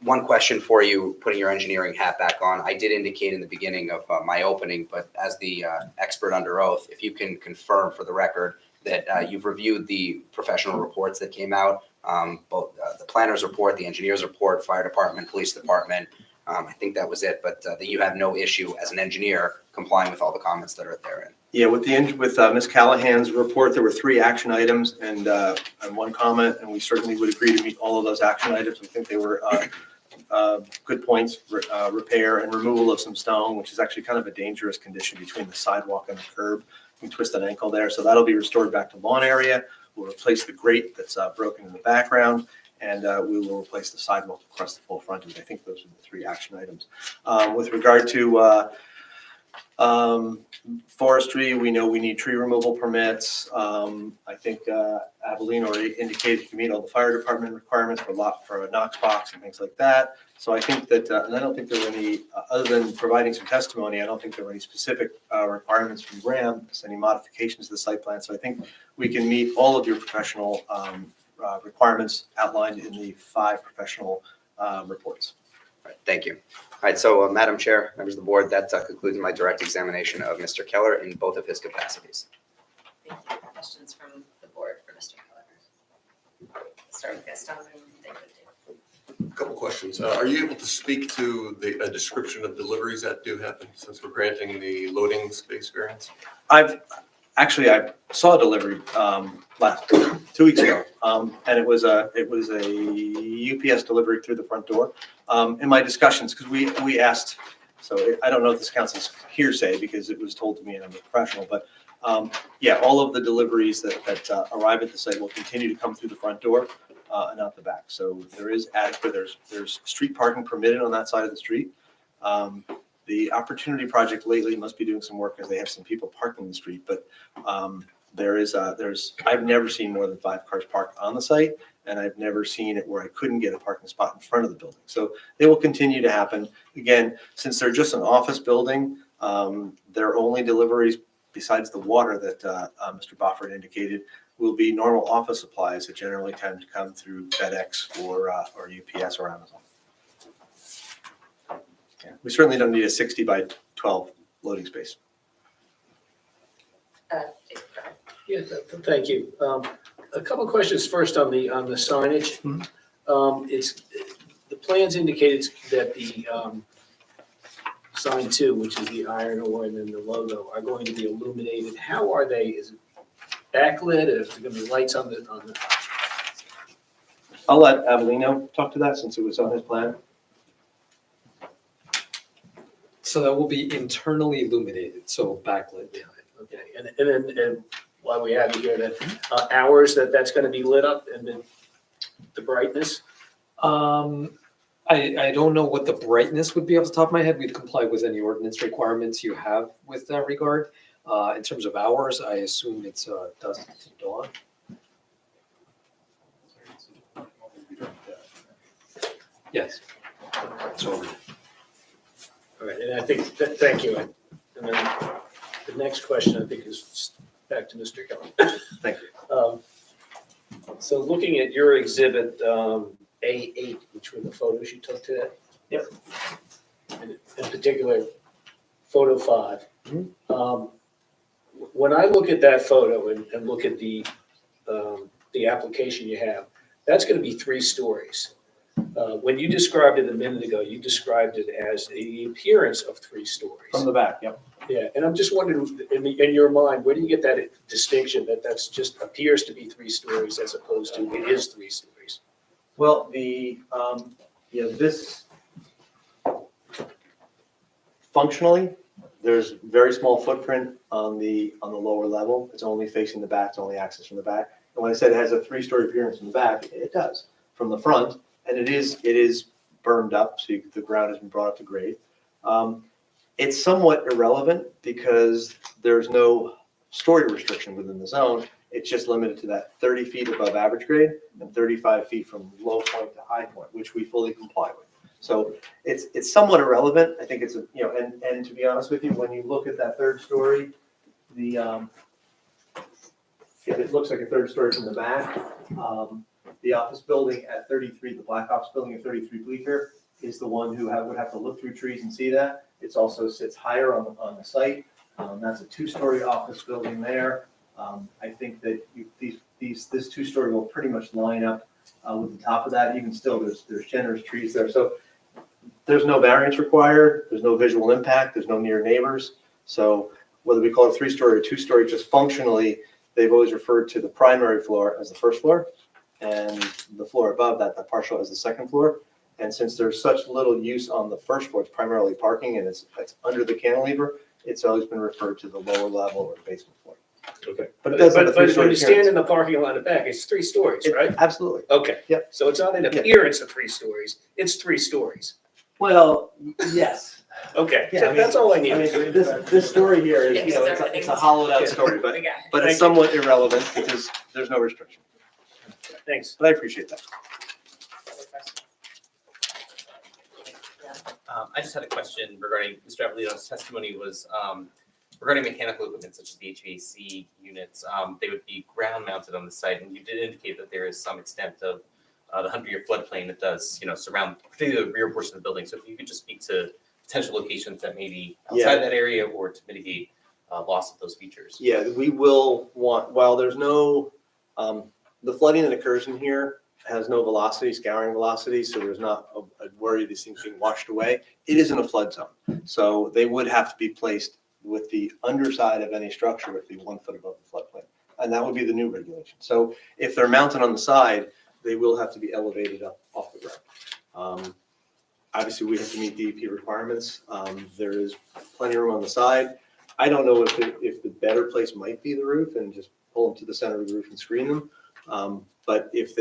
One question for you, putting your engineering hat back on. I did indicate in the beginning of my opening, but as the expert under oath, if you can confirm for the record that you've reviewed the professional reports that came out, both the planner's report, the engineer's report, fire department, police department. I think that was it, but that you have no issue as an engineer complying with all the comments that are therein. Yeah, with Ms. Callahan's report, there were 3 action items and 1 comment, and we certainly would agree to meet all of those action items. We think they were good points, repair and removal of some stone, which is actually kind of a dangerous condition between the sidewalk and the curb. We twist an ankle there, so that'll be restored back to lawn area. We'll replace the grate that's broken in the background, and we will replace the sidewalk across the full frontage. I think those are the 3 action items. With regard to Forestry, we know we need tree removal permits. I think Abilene already indicated you can meet all the fire department requirements for a Knox box and things like that. So I think that, and I don't think there were any, other than providing some testimony, I don't think there were any specific requirements from Graham, any modifications to the site plan. So I think we can meet all of your professional requirements outlined in the 5 professional reports. All right, thank you. All right, so Madam Chair, members of the board, that concludes my direct examination of Mr. Keller in both of his capacities. Thank you. Questions from the board for Mr. Keller? Start with Gaston and then David. Couple questions. Are you able to speak to a description of deliveries that do happen since we're granting the loading space variance? I saw a delivery last 2 weeks ago, and it was a UPS delivery through the front door. In my discussions, because we asked, so I don't know if this counts as hearsay because it was told to me and I'm a professional, but yeah, all of the deliveries that arrive at the site will continue to come through the front door and out the back. So there is adequate. There's street parking permitted on that side of the street. The Opportunity Project lately must be doing some work because they have some people parking in the street, but I've never seen more than 5 cars parked on the site, and I've never seen it where I couldn't get a parking spot in front of the building. So they will continue to happen. Again, since they're just an office building, their only deliveries besides the water that Mr. Bofford indicated will be normal office supplies that generally tend to come through FedEx or UPS or Amazon. Yeah, we certainly don't need a 60 by 12 loading space. Yeah, thank you. A couple of questions first on the signage. It's, the plans indicated that the sign 2, which is the iron ore and then the logo, are going to be illuminated. How are they? Is it backlit? Is there going to be lights on the? I'll let Avelino talk to that since it was on his plan. So that will be internally illuminated, so backlit. Okay, and then while we have you here, that hours that's going to be lit up and then the brightness? I don't know what the brightness would be off the top of my head. We'd comply with any ordinance requirements you have with that regard. In terms of hours, I assume it's dusk to dawn. Yes. So, All right, and I think, thank you. And then the next question, I think, is back to Mr. Keller. Thank you. So looking at your exhibit A8, which were the photos you took today. Yep. In particular, photo 5. When I look at that photo and look at the application you have, that's going to be 3 stories. When you described it a minute ago, you described it as the appearance of 3 stories. From the back, yep. Yeah, and I'm just wondering, in your mind, where do you get that distinction that that's just appears to be 3 stories as opposed to it is 3 stories? Well, this functionally, there's very small footprint on the lower level. It's only facing the back, it's only access from the back. And when I said it has a 3-story appearance from the back, it does. From the front, and it is burned up, so the ground has been brought up to grade. It's somewhat irrelevant because there's no story restriction within the zone. It's just limited to that 30 feet above average grade and 35 feet from low point to high point, which we fully comply with. So it's somewhat irrelevant. I think it's and to be honest with you, when you look at that 3rd story, if it looks like a 3rd story from the back, the office building at 33, the Black Ops building at 33 Bleecker is the one who would have to look through trees and see that. It also sits higher on the site. That's a 2-story office building there. I think that this 2-story will pretty much line up with the top of that. Even still, there's generous trees there. So there's no variance required. There's no visual impact. There's no near neighbors. So whether we call it 3-story or 2-story, just functionally, they've always referred to the primary floor as the 1st floor and the floor above that, the partial, as the 2nd floor. And since there's such little use on the 1st floor, it's primarily parking and it's under the cantilever, it's always been referred to the lower level or basement floor. Okay. But it does have a But 3-story when you stand appearance. in the parking lot in the back, it's 3 stories, right? Absolutely. Okay. Yep. So it's not an appearance of 3 stories, it's 3 stories. Well, yes. Okay. Yeah, I mean, That's all I I mean, need. this story here is, Yeah, you know, because it's everything's- a hollowed out story, but, We got it. but Thank it's you. somewhat irrelevant because there's no restriction. Thanks. But I appreciate that. I just had a question regarding Mr. Avellino's testimony was regarding mechanical equipment such as the HVAC units. They would be ground mounted on the site, and you did indicate that there is some extent of the 100-year floodplain that does, surround particularly the rear portion of the building. So if you could just speak to potential locations that may be outside that area or to mitigate loss of those features. Yeah, we will want, while there's no, the flooding that occurs in here has no velocity, scouring velocity, so there's not a worry of these things being washed away. It isn't a flood zone. So they would have to be placed with the underside of any structure would be 1 foot above the floodplain. And that would be the new regulation. So if they're mounted on the side, they will have to be elevated up off the ground. Obviously, we have to meet DEP requirements. There is plenty of room on the side. I don't know if the better place might be the roof and just pull them to the center of the roof and screen them. But if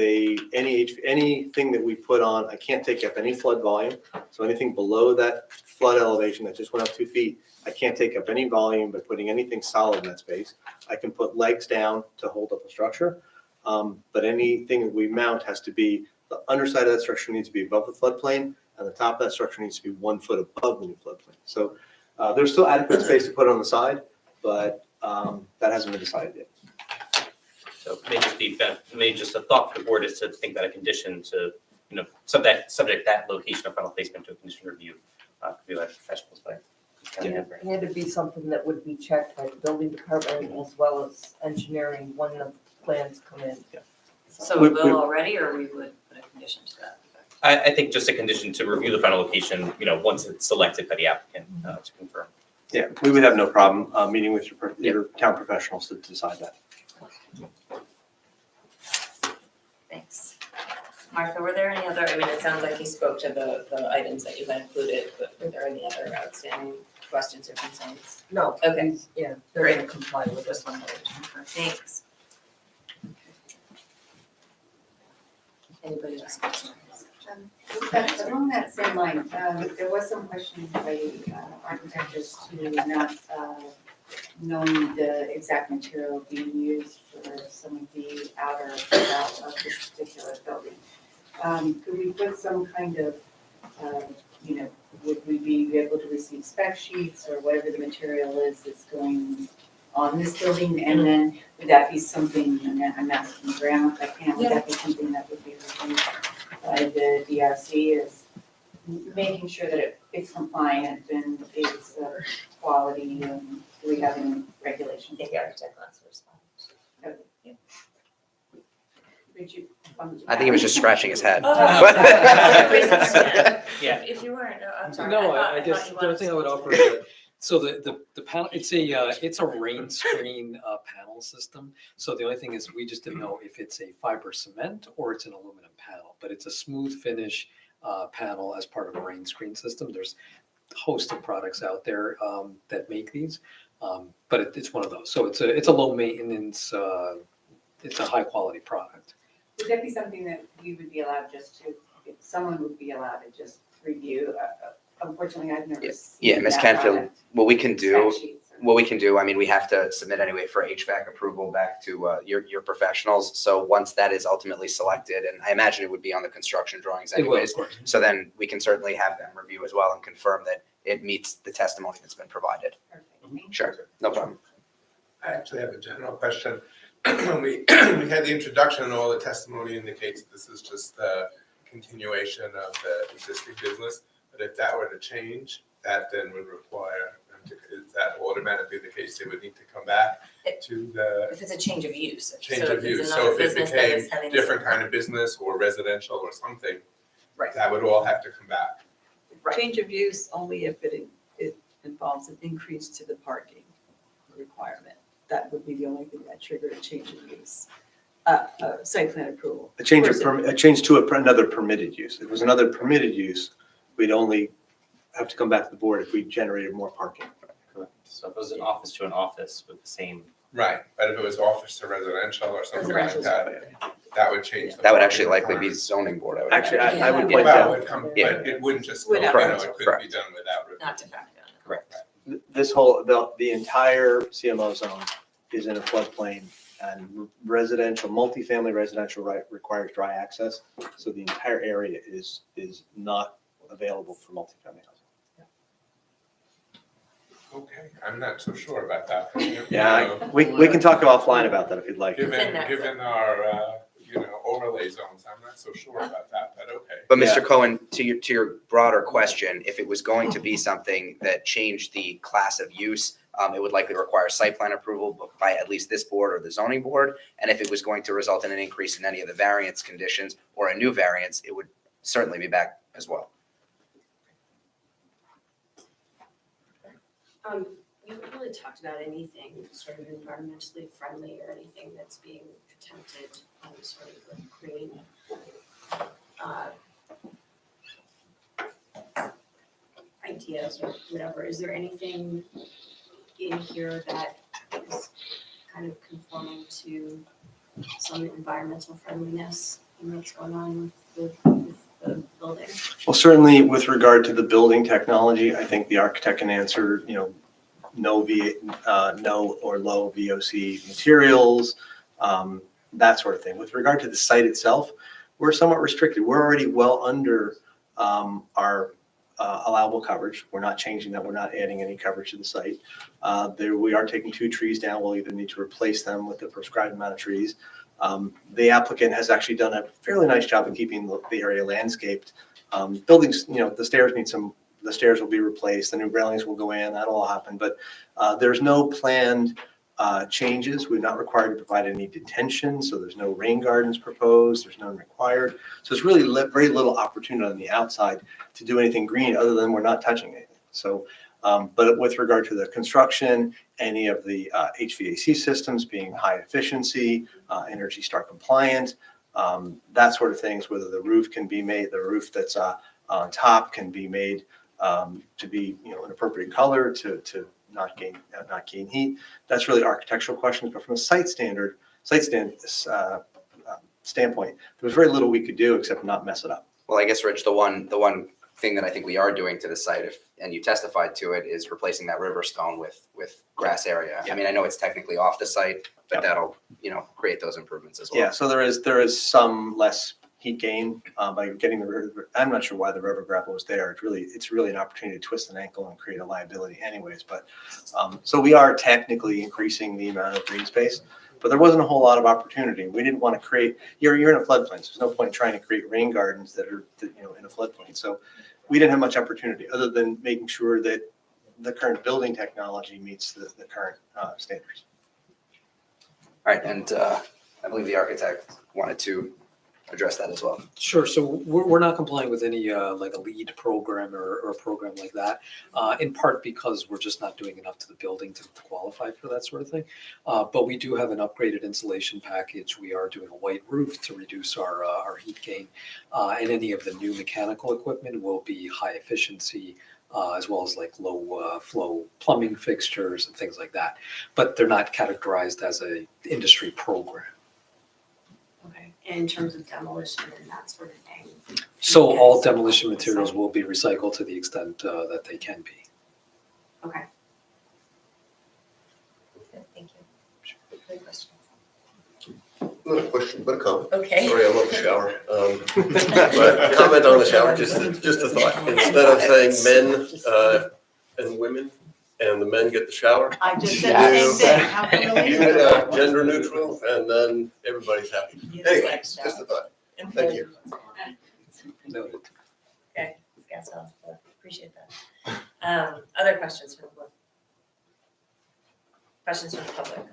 anything that we put on, I can't take up any flood volume. So anything below that flood elevation that just went up 2 feet, I can't take up any volume by putting anything solid in that space. I can put legs down to hold up a structure. But anything that we mount has to be, the underside of that structure needs to be above the floodplain, and the top of that structure needs to be 1 foot above the new floodplain. So there's still adequate space to put on the side, but that hasn't been decided yet. So it may just be, maybe just a thought for the board is to think that a condition to, subject that location of final placement to a condition review. Could be like professionals, but. It had to be something that would be checked by the building department as well as engineering when the plans come in. So We- we will already, or we would put a condition to that effect? I think just a condition to review the final location, once it's selected by the applicant to confirm. Yeah, we would have no problem meeting with your town professionals to decide that. Thanks. Martha, were there any other, it sounds like you spoke to the items that you had included, but were there any other outstanding questions or concerns? No. Okay. Yeah, they're gonna comply with this one. Thanks. Anybody else? Along that same line, there was some question by architects to not knowing the exact material being used for some of the outer shell of this particular building. Could we put some kind of, would we be able to receive spec sheets or whatever the material is that's going on this building? And then would that be something, and I'm asking Graham if I can, would that be something that would be reviewed by the DRC is making sure that it's compliant and it's quality and do we have any regulations? I think the architect wants to respond. I think he was just scratching his head. Yeah. If you weren't, no, I'm sorry. No, thought I guess you the other wanted thing I to would speak offer to is that, so the panel, it's a rain screen panel system. So the only thing is we just didn't know if it's a fiber cement or it's an aluminum panel, but it's a smooth finish panel as part of a rain screen system. There's a host of products out there that make these, but it's one of those. So it's a low maintenance, it's a high quality product. Would that be something that we would be allowed just to, if someone would be allowed to just review? Unfortunately, I've never seen Yeah, Ms. that Canfield, product. what we can do, Spec sheets or- we have to submit anyway for HVAC approval back to your professionals. So once that is ultimately selected, and I imagine it would be on the construction drawings It will, of anyways. course. So then we can certainly have them review as well and confirm that it meets the testimony that's been provided. Perfect, thank you. Sure, no problem. I actually have a general question. We had the introduction and all the testimony indicates this is just the continuation of the existing business. But if that were to change, that then would require, is that automatically the case? They would need to come back to the If it's a change of use. change So of if it's use. another So if it business that became is having the different same- kind of business or residential or something, Right. that would all have to come back. Right. Change of use only if it involves an increase to the parking requirement. That would be the only thing that triggered a change of use. Site plan approval. A change Of course, a change to another permitted use. If it was another permitted use, we'd only have to come back to the board if we generated more parking. So if it was an office to an office with the same. Right, but if it was office to residential or something like Residential's that, that would change the. That would actually parking likely be requirements. zoning board, I would Actually, imagine. I would Well, point it out, would come, Yeah. but it wouldn't just go, Without you know, Correct, it couldn't be correct. done without review. Not de facto. Correct. this whole, the entire CMO zone is in a floodplain, and residential, multifamily residential requires dry access. So the entire area is not available for multifamily housing. Okay, I'm not so sure about that. 'cause, you Yeah, know, we can talk offline about that if you'd like. Given our, you know, overlay zones, I'm not so sure about that, but okay. But Mr. Cohen, to your broader question, if it was going to be something that changed the class of use, it would likely require site plan approval by at least this board or the zoning board. And if it was going to result in an increase in any of the variance conditions or a new variance, it would certainly be back as well. You haven't really talked about anything sort of environmentally friendly or anything that's being attempted, sort of like green, ideas or whatever. Is there anything in here that is kind of conforming to some environmental friendliness and what's going on with the building? Well, certainly with regard to the building technology, I think the architect can answer, no or low VOC materials, that sort of thing. With regard to the site itself, we're somewhat restricted. We're already well under our allowable coverage. We're not changing that. We're not adding any coverage to the site. We are taking 2 trees down. We'll either need to replace them with the prescribed amount of trees. The applicant has actually done a fairly nice job of keeping the area landscaped. Buildings, the stairs will be replaced, the new railings will go in, that'll all happen. But there's no planned changes. We're not required to provide any detention, so there's no rain gardens proposed, there's none required. So it's really very little opportunity on the outside to do anything green other than we're not touching anything. So, but with regard to the construction, any of the HVAC systems being high efficiency, Energy Star compliant, that sort of things, whether the roof can be made, the roof that's on top can be made to be, an appropriate color to not gain heat. That's really architectural questions, but from a standpoint, there was very little we could do except not mess it up. Well, I guess, Rich, the one thing that I think we are doing to the site, and you testified to it, is replacing that river stone with grass area. I mean, I know it's technically off the site, but that'll, create those improvements as well. Yeah, so there is some less heat gain by getting the river. I'm not sure why the river gravel was there. It's really an opportunity to twist an ankle and create a liability anyways. But so we are technically increasing the amount of green space, but there wasn't a whole lot of opportunity. We didn't want to create, you're in a floodplain, so there's no point in trying to create rain gardens that are, in a floodplain. So we didn't have much opportunity other than making sure that the current building technology meets the current standards. All right, and I believe the architect wanted to address that as well. Sure. So we're not complying with any like a LEED program or a program like that, in part because we're just not doing enough to the building to qualify for that sort of thing. But we do have an upgraded insulation package. We are doing a white roof to reduce our heat gain, and any of the new mechanical equipment will be high efficiency. As well as like low flow plumbing fixtures and things like that, but they're not categorized as a industry program. Okay, and in terms of demolition and that sort of thing? So all demolition materials will be recycled to the extent that they can be. Okay. Thank you. Good question. Not a question, but a comment. Okay. Sorry, I'm on the shower. But comment on the shower, just a thought. Instead of saying men and women, and the men get the shower. I just said the same thing. How come the ladies Keep don't? it gender neutral, and then everybody's happy. Anyway, just a thought. Thank you. Noted. Okay, Gaston, appreciate that. Other questions from the board? Questions from the public?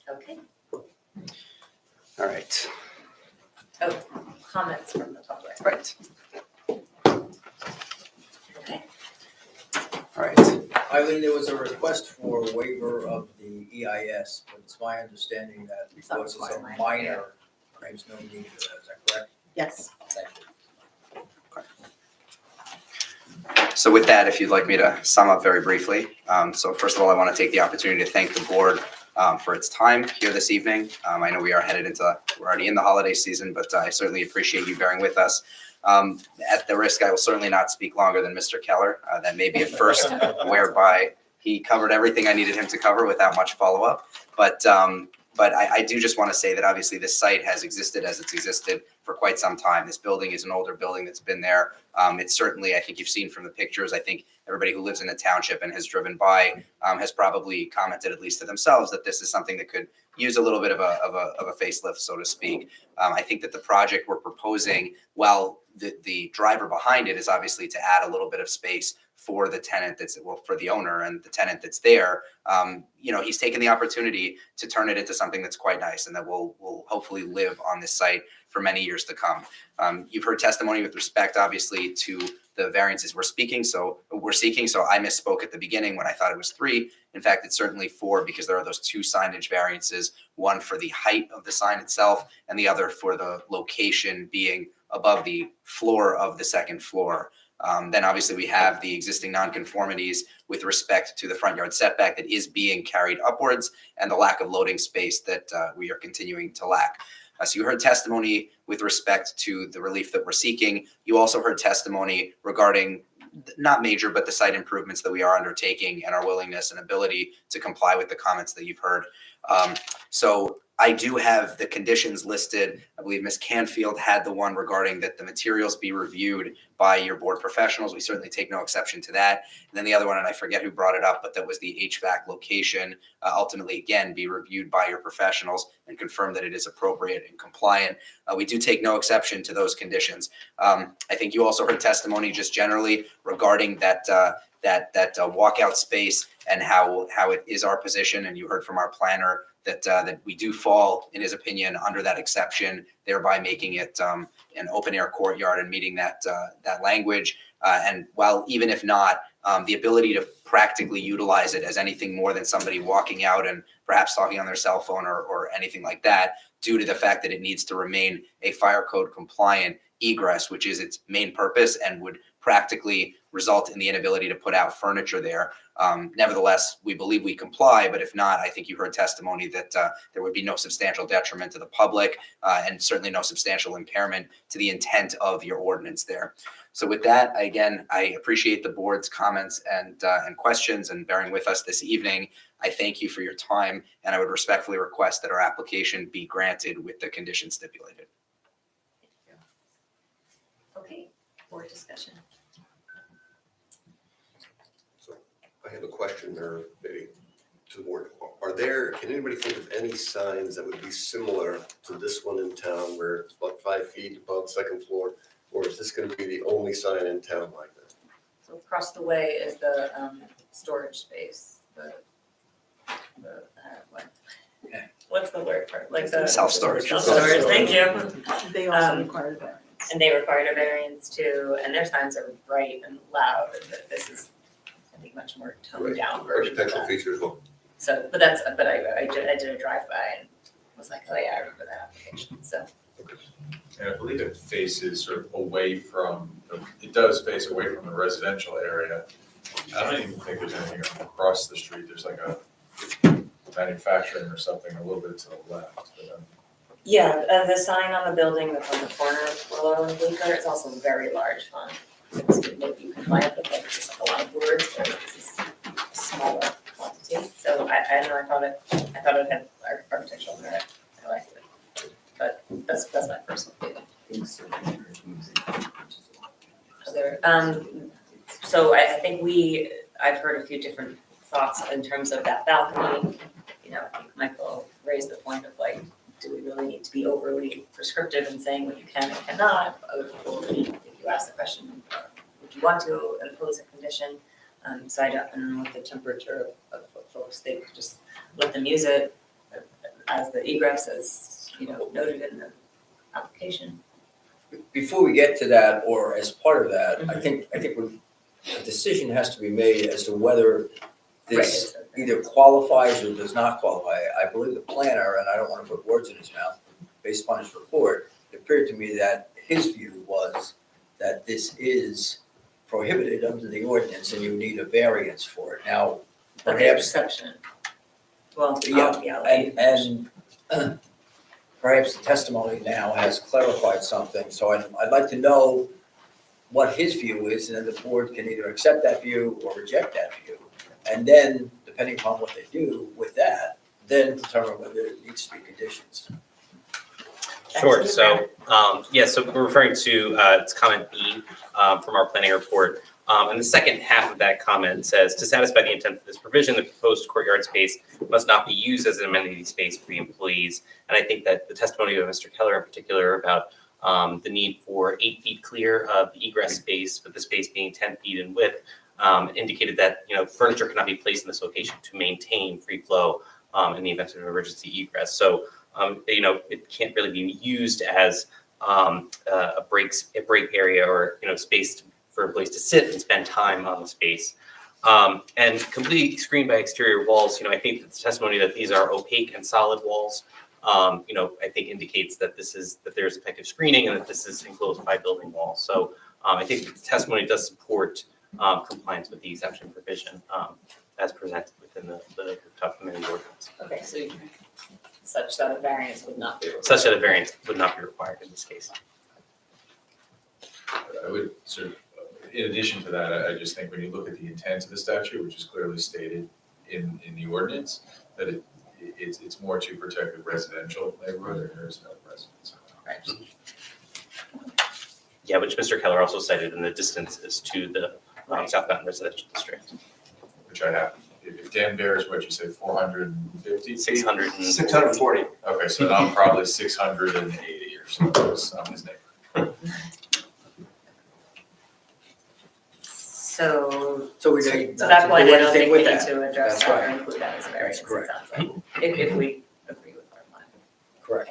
Okay. All right. Oh, comments from the public. Right. Okay. All right. Eileen, there was a request for a waiver of the EIS, but it's my understanding that because it's a minor, there's no need for that. Is that correct? Yes. Thank you. So with that, if you'd like me to sum up very briefly. So first of all, I want to take the opportunity to thank the board for its time here this evening. I know we're already in the holiday season, but I certainly appreciate you bearing with us. At the risk, I will certainly not speak longer than Mr. Keller. That may be a first whereby he covered everything I needed him to cover without much follow-up. But I do just want to say that obviously this site has existed as it's existed for quite some time. This building is an older building that's been there. It's certainly, I think you've seen from the pictures, I think everybody who lives in the township and has driven by has probably commented, at least to themselves, that this is something that could use a little bit of a facelift, so to speak. I think that the project we're proposing, while the driver behind it is obviously to add a little bit of space for the tenant for the owner and the tenant that's there, he's taken the opportunity to turn it into something that's quite nice and that will hopefully live on this site for many years to come. You've heard testimony with respect, obviously, to the variances we're seeking. So I misspoke at the beginning when I thought it was 3. In fact, it's certainly 4 because there are those 2 signage variances, one for the height of the sign itself and the other for the location being above the floor of the second floor. Then obviously we have the existing nonconformities with respect to the front yard setback that is being carried upwards and the lack of loading space that we are continuing to lack. So you heard testimony with respect to the relief that we're seeking. You also heard testimony regarding not major, but the site improvements that we are undertaking and our willingness and ability to comply with the comments that you've heard. So I do have the conditions listed. I believe Ms. Canfield had the one regarding that the materials be reviewed by your board professionals. We certainly take no exception to that. And then the other one, and I forget who brought it up, but that was the HVAC location, ultimately, again, be reviewed by your professionals and confirm that it is appropriate and compliant. We do take no exception to those conditions. I think you also heard testimony just generally regarding that walkout space and how it is our position. And you heard from our planner that we do fall, in his opinion, under that exception, thereby making it an open air courtyard and meeting that language. And while even if not, the ability to practically utilize it as anything more than somebody walking out and perhaps talking on their cell phone or anything like that, due to the fact that it needs to remain a fire code compliant egress, which is its main purpose and would practically result in the inability to put out furniture there. Nevertheless, we believe we comply, but if not, I think you heard testimony that there would be no substantial detriment to the public and certainly no substantial impairment to the intent of your ordinance there. So with that, again, I appreciate the board's comments and questions and bearing with us this evening. I thank you for your time, and I would respectfully request that our application be granted with the conditions stipulated. Okay, board discussion. I have a question there, maybe to the board. Can anybody think of any signs that would be similar to this one in town where it's about 5 feet above second floor? Or is this gonna be the only sign in town like that? So across the way is the storage space, what's the word for it? Like the Self-storage. Self-storage, thank you. They also require that. And they required a variance too, and their signs are bright and loud, and this is, I think, much more toned down version of Architectural that. features, well, So, but I did a drive-by and was like, oh yeah, I remember that application, so. And I believe it faces sort of away from, it does face away from the residential area. I don't even think there's anything across the street. There's like a manufacturing or something a little bit to the left. But, Yeah, the sign on the building that's on the corner of Willow and Bleecker, it's also very large font. Maybe you can find it, but it's just like a lot of words, but this is a smaller quantity. So I don't know, I thought it had architectural merit, I liked it. But that's my personal opinion. So I think I've heard a few different thoughts in terms of that balcony. You know, I think Michael raised the point of like, do we really need to be overly prescriptive in saying what you can and cannot? If you ask the question, would you want to impose a condition? So I don't know what the temperature of folks, they could just let them use it as the egress, as noted in the application. Before we get to that, or as part of that, I think a decision has to be made as to whether this either qualifies or does not qualify. I believe the planner, and I don't want to put words in his mouth, based upon his report, it appeared to me that his view was that this is prohibited under the ordinance and you need a variance for it. Now, But the perhaps, exception. Well, Yeah, and perhaps the testimony now has clarified something, so I'd like to know what his view is, and then the board can either accept that view or reject that view. And then, depending upon what they do with that, then determine whether it needs to be conditions. Sure, so, so we're referring to, it's comment E, from our planning report. And the second half of that comment says, to satisfy the intent of this provision, the proposed courtyard space must not be used as an amenity space for the employees. And I think that the testimony of Mr. Keller in particular about the need for 8 feet clear of the egress space, but the space being 10 feet in width, indicated that, furniture cannot be placed in this location to maintain free flow in the event of an emergency egress. So, it can't really be used as a break area or, space for employees to sit and spend time on the space. And completely screened by exterior walls, I think the testimony that these are opaque and solid walls, I think indicates that there's effective screening and that this is enclosed by building walls. So I think the testimony does support compliance with the exemption provision as presented within the rooftop amenity ordinance. Okay, so such that a variance would not be required. Such that a variance would not be required in this case. I would sort of, in addition to that, I just think when you look at the intent of the statute, which is clearly stated in the ordinance, that it's more to protect the residential neighborhood, and there's no residence. Right. Yeah, which Mr. Keller also cited in the distances to the South Mountain Residential District. Which I have. If Dan bears what you say, 450? 600. 640. Okay, so I'm probably 680 or so on his neighbor. So So to that point, I don't think we need to address That's that or right. include that as a variance, it correct. sounds like, if we agree with our plan. Correct.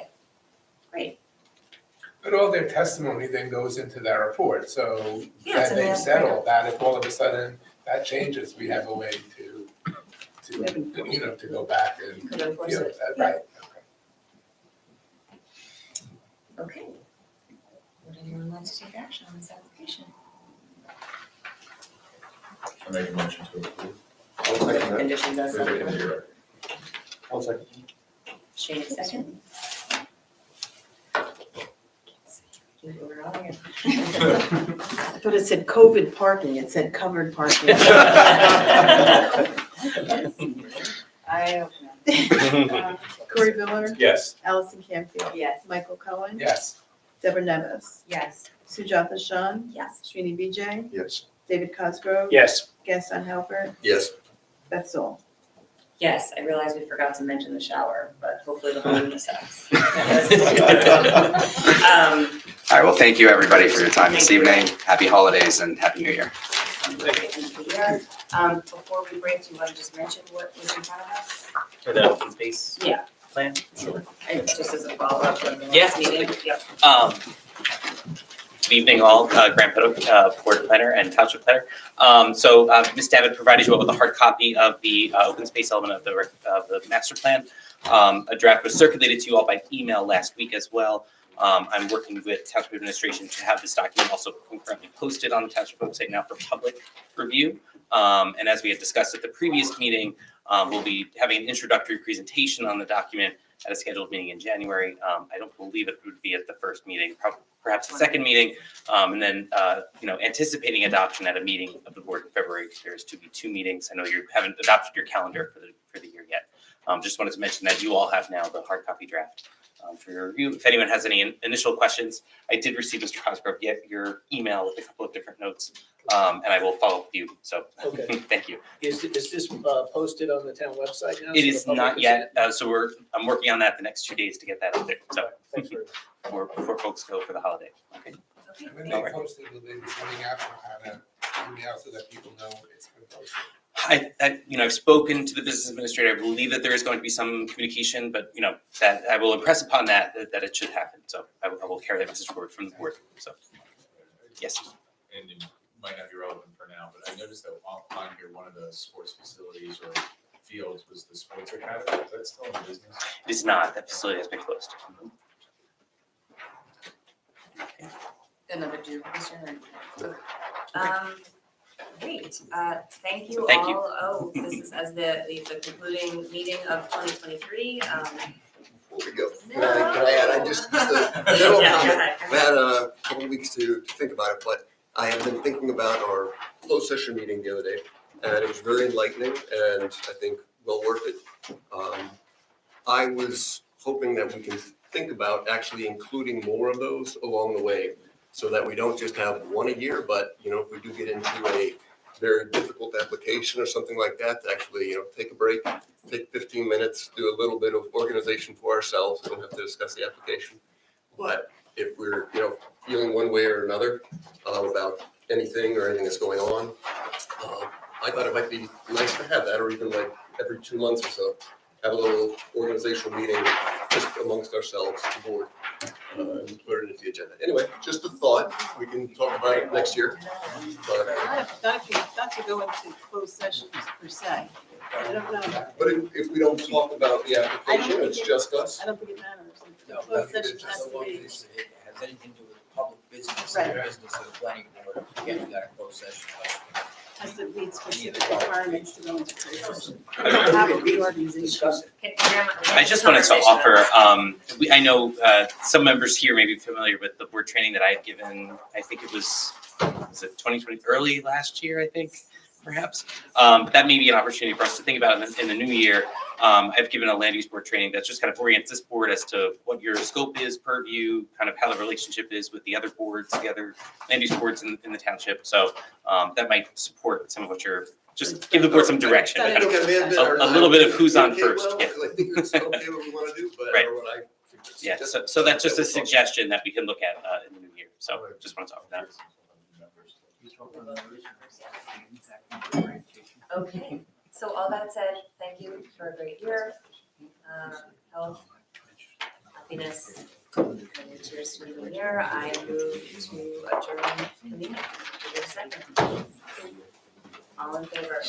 Great. But all their testimony then goes into that report, so Yeah, so then they've that's said great. all that, if all of a sudden that changes, we have a way to go back and. Could enforce deal it. with that, right? Okay. Would anyone like to take action on this application? I make a motion to approve. I'll second that. Conditions as Everything submitted. zero. I'll second. Shane, second. You were all here. I thought it said COVID parking, it said covered parking. I hope not. Corey Miller, Yes. Allison Campfield, Yes. Michael Cohen, Yes. Deborah Nevis, Yes. Sujata Shan, Yes. Srini Vijay, Yes. David Cosgrove. Yes. Gaston Halbert, Yes. Beth Zoll. Yes, I realized we forgot to mention the shower, but hopefully the whole room is us. All right, well, thank you, everybody, for your time this Thank you. evening. Happy holidays and Happy New Year. Before we break, do you want to just mention what was in front of us? For the open space Yeah. plan? And just as a follow-up from the Yeah, last meeting? Yep. Good evening all, Grant Pedok, Board Planner and Township Planner. So Ms. Davitt provided you all with a hard copy of the open space element of the master plan. A draft was circulated to you all by email last week as well. I'm working with Township Administration to have this document also concurrently posted on the Township website now for public review. And as we had discussed at the previous meeting, we'll be having an introductory presentation on the document at a scheduled meeting in January. I don't believe it would be at the first meeting, perhaps the second meeting, and then anticipating adoption at a meeting of the board in February. There's to be 2 meetings. I know you haven't adopted your calendar for the year yet. Just wanted to mention that you all have now the hard copy draft for your review. If anyone has any initial questions, I did receive, Mr. Cosgrove, your email with a couple of different notes, and I will follow up with you. So Okay. thank you. Is this posted on the town website now? It so is the public not can see yet, it? so I'm working on that the next 2 days to get that out there. So Thanks very much. before folks go for the holiday. Okay. And when All they right. post it, will they be sending out some kind of email so that people know it's been posted? I've spoken to the business administrator. I believe that there is going to be some communication, but that I will impress upon that it should happen. So I will carry that message forward from the board. So yes. And it might not be relevant for now, but I noticed that on here, one of the sports facilities or fields was the sports academy. Is that still in business? It is not. That facility has been closed. Another due question. Great, thank you all. Thank you. Oh, this is as the concluding meeting of 2023. Before we go, No. can I add, I just a general Yeah, go comment. ahead. I had a couple of weeks to think about it, but I have been thinking about our closed session meeting the other day, and it was very enlightening and I think well worth it. I was hoping that we can think about actually including more of those along the way, so that we don't just have one a year, but, you know, if we do get into a very difficult application or something like that, to actually, you know, take a break, take 15 minutes, do a little bit of organization for ourselves. We don't have to discuss the application. But if we're, you know, feeling one way or another about anything or anything that's going on, I thought it might be nice to have that, or even like every 2 months or so, have a little organizational meeting just amongst ourselves, the board, and put it into the agenda. Anyway, just a thought. We can talk about it next year. But Not to go into closed sessions per se. I don't know. But if we don't talk about the application, it's just us. I don't think it matters. The No, closed but session it's has just to so be. long as it has anything to do with public business, Right. the business of the planning board, you can't do that in closed session. Has to meet specific requirements to go into closed session. We Have a can reorganization. discuss it. I just wanted to offer, I know some members here may be familiar with the board training that I had given, I think it was it 2020, early last year, I think, perhaps. But that may be an opportunity for us to think about in the new year. I've given a land use board training that just kind of orients this board as to what your scope is, purview, kind of how the relationship is with the other boards, the other land use boards in the township. So that might support some of what you're, just give the board some direction, kind of a little bit of who's on first. Yeah. I think it's okay what we want to do, but Right. or what I. Yeah, so that's just a suggestion that we can look at in the new year. So just want to talk about that. Okay, so all that said, thank you for a great year. Health, happiness, and cheers to the new year. I move to adjourn the meeting. Is there a second? All in favor?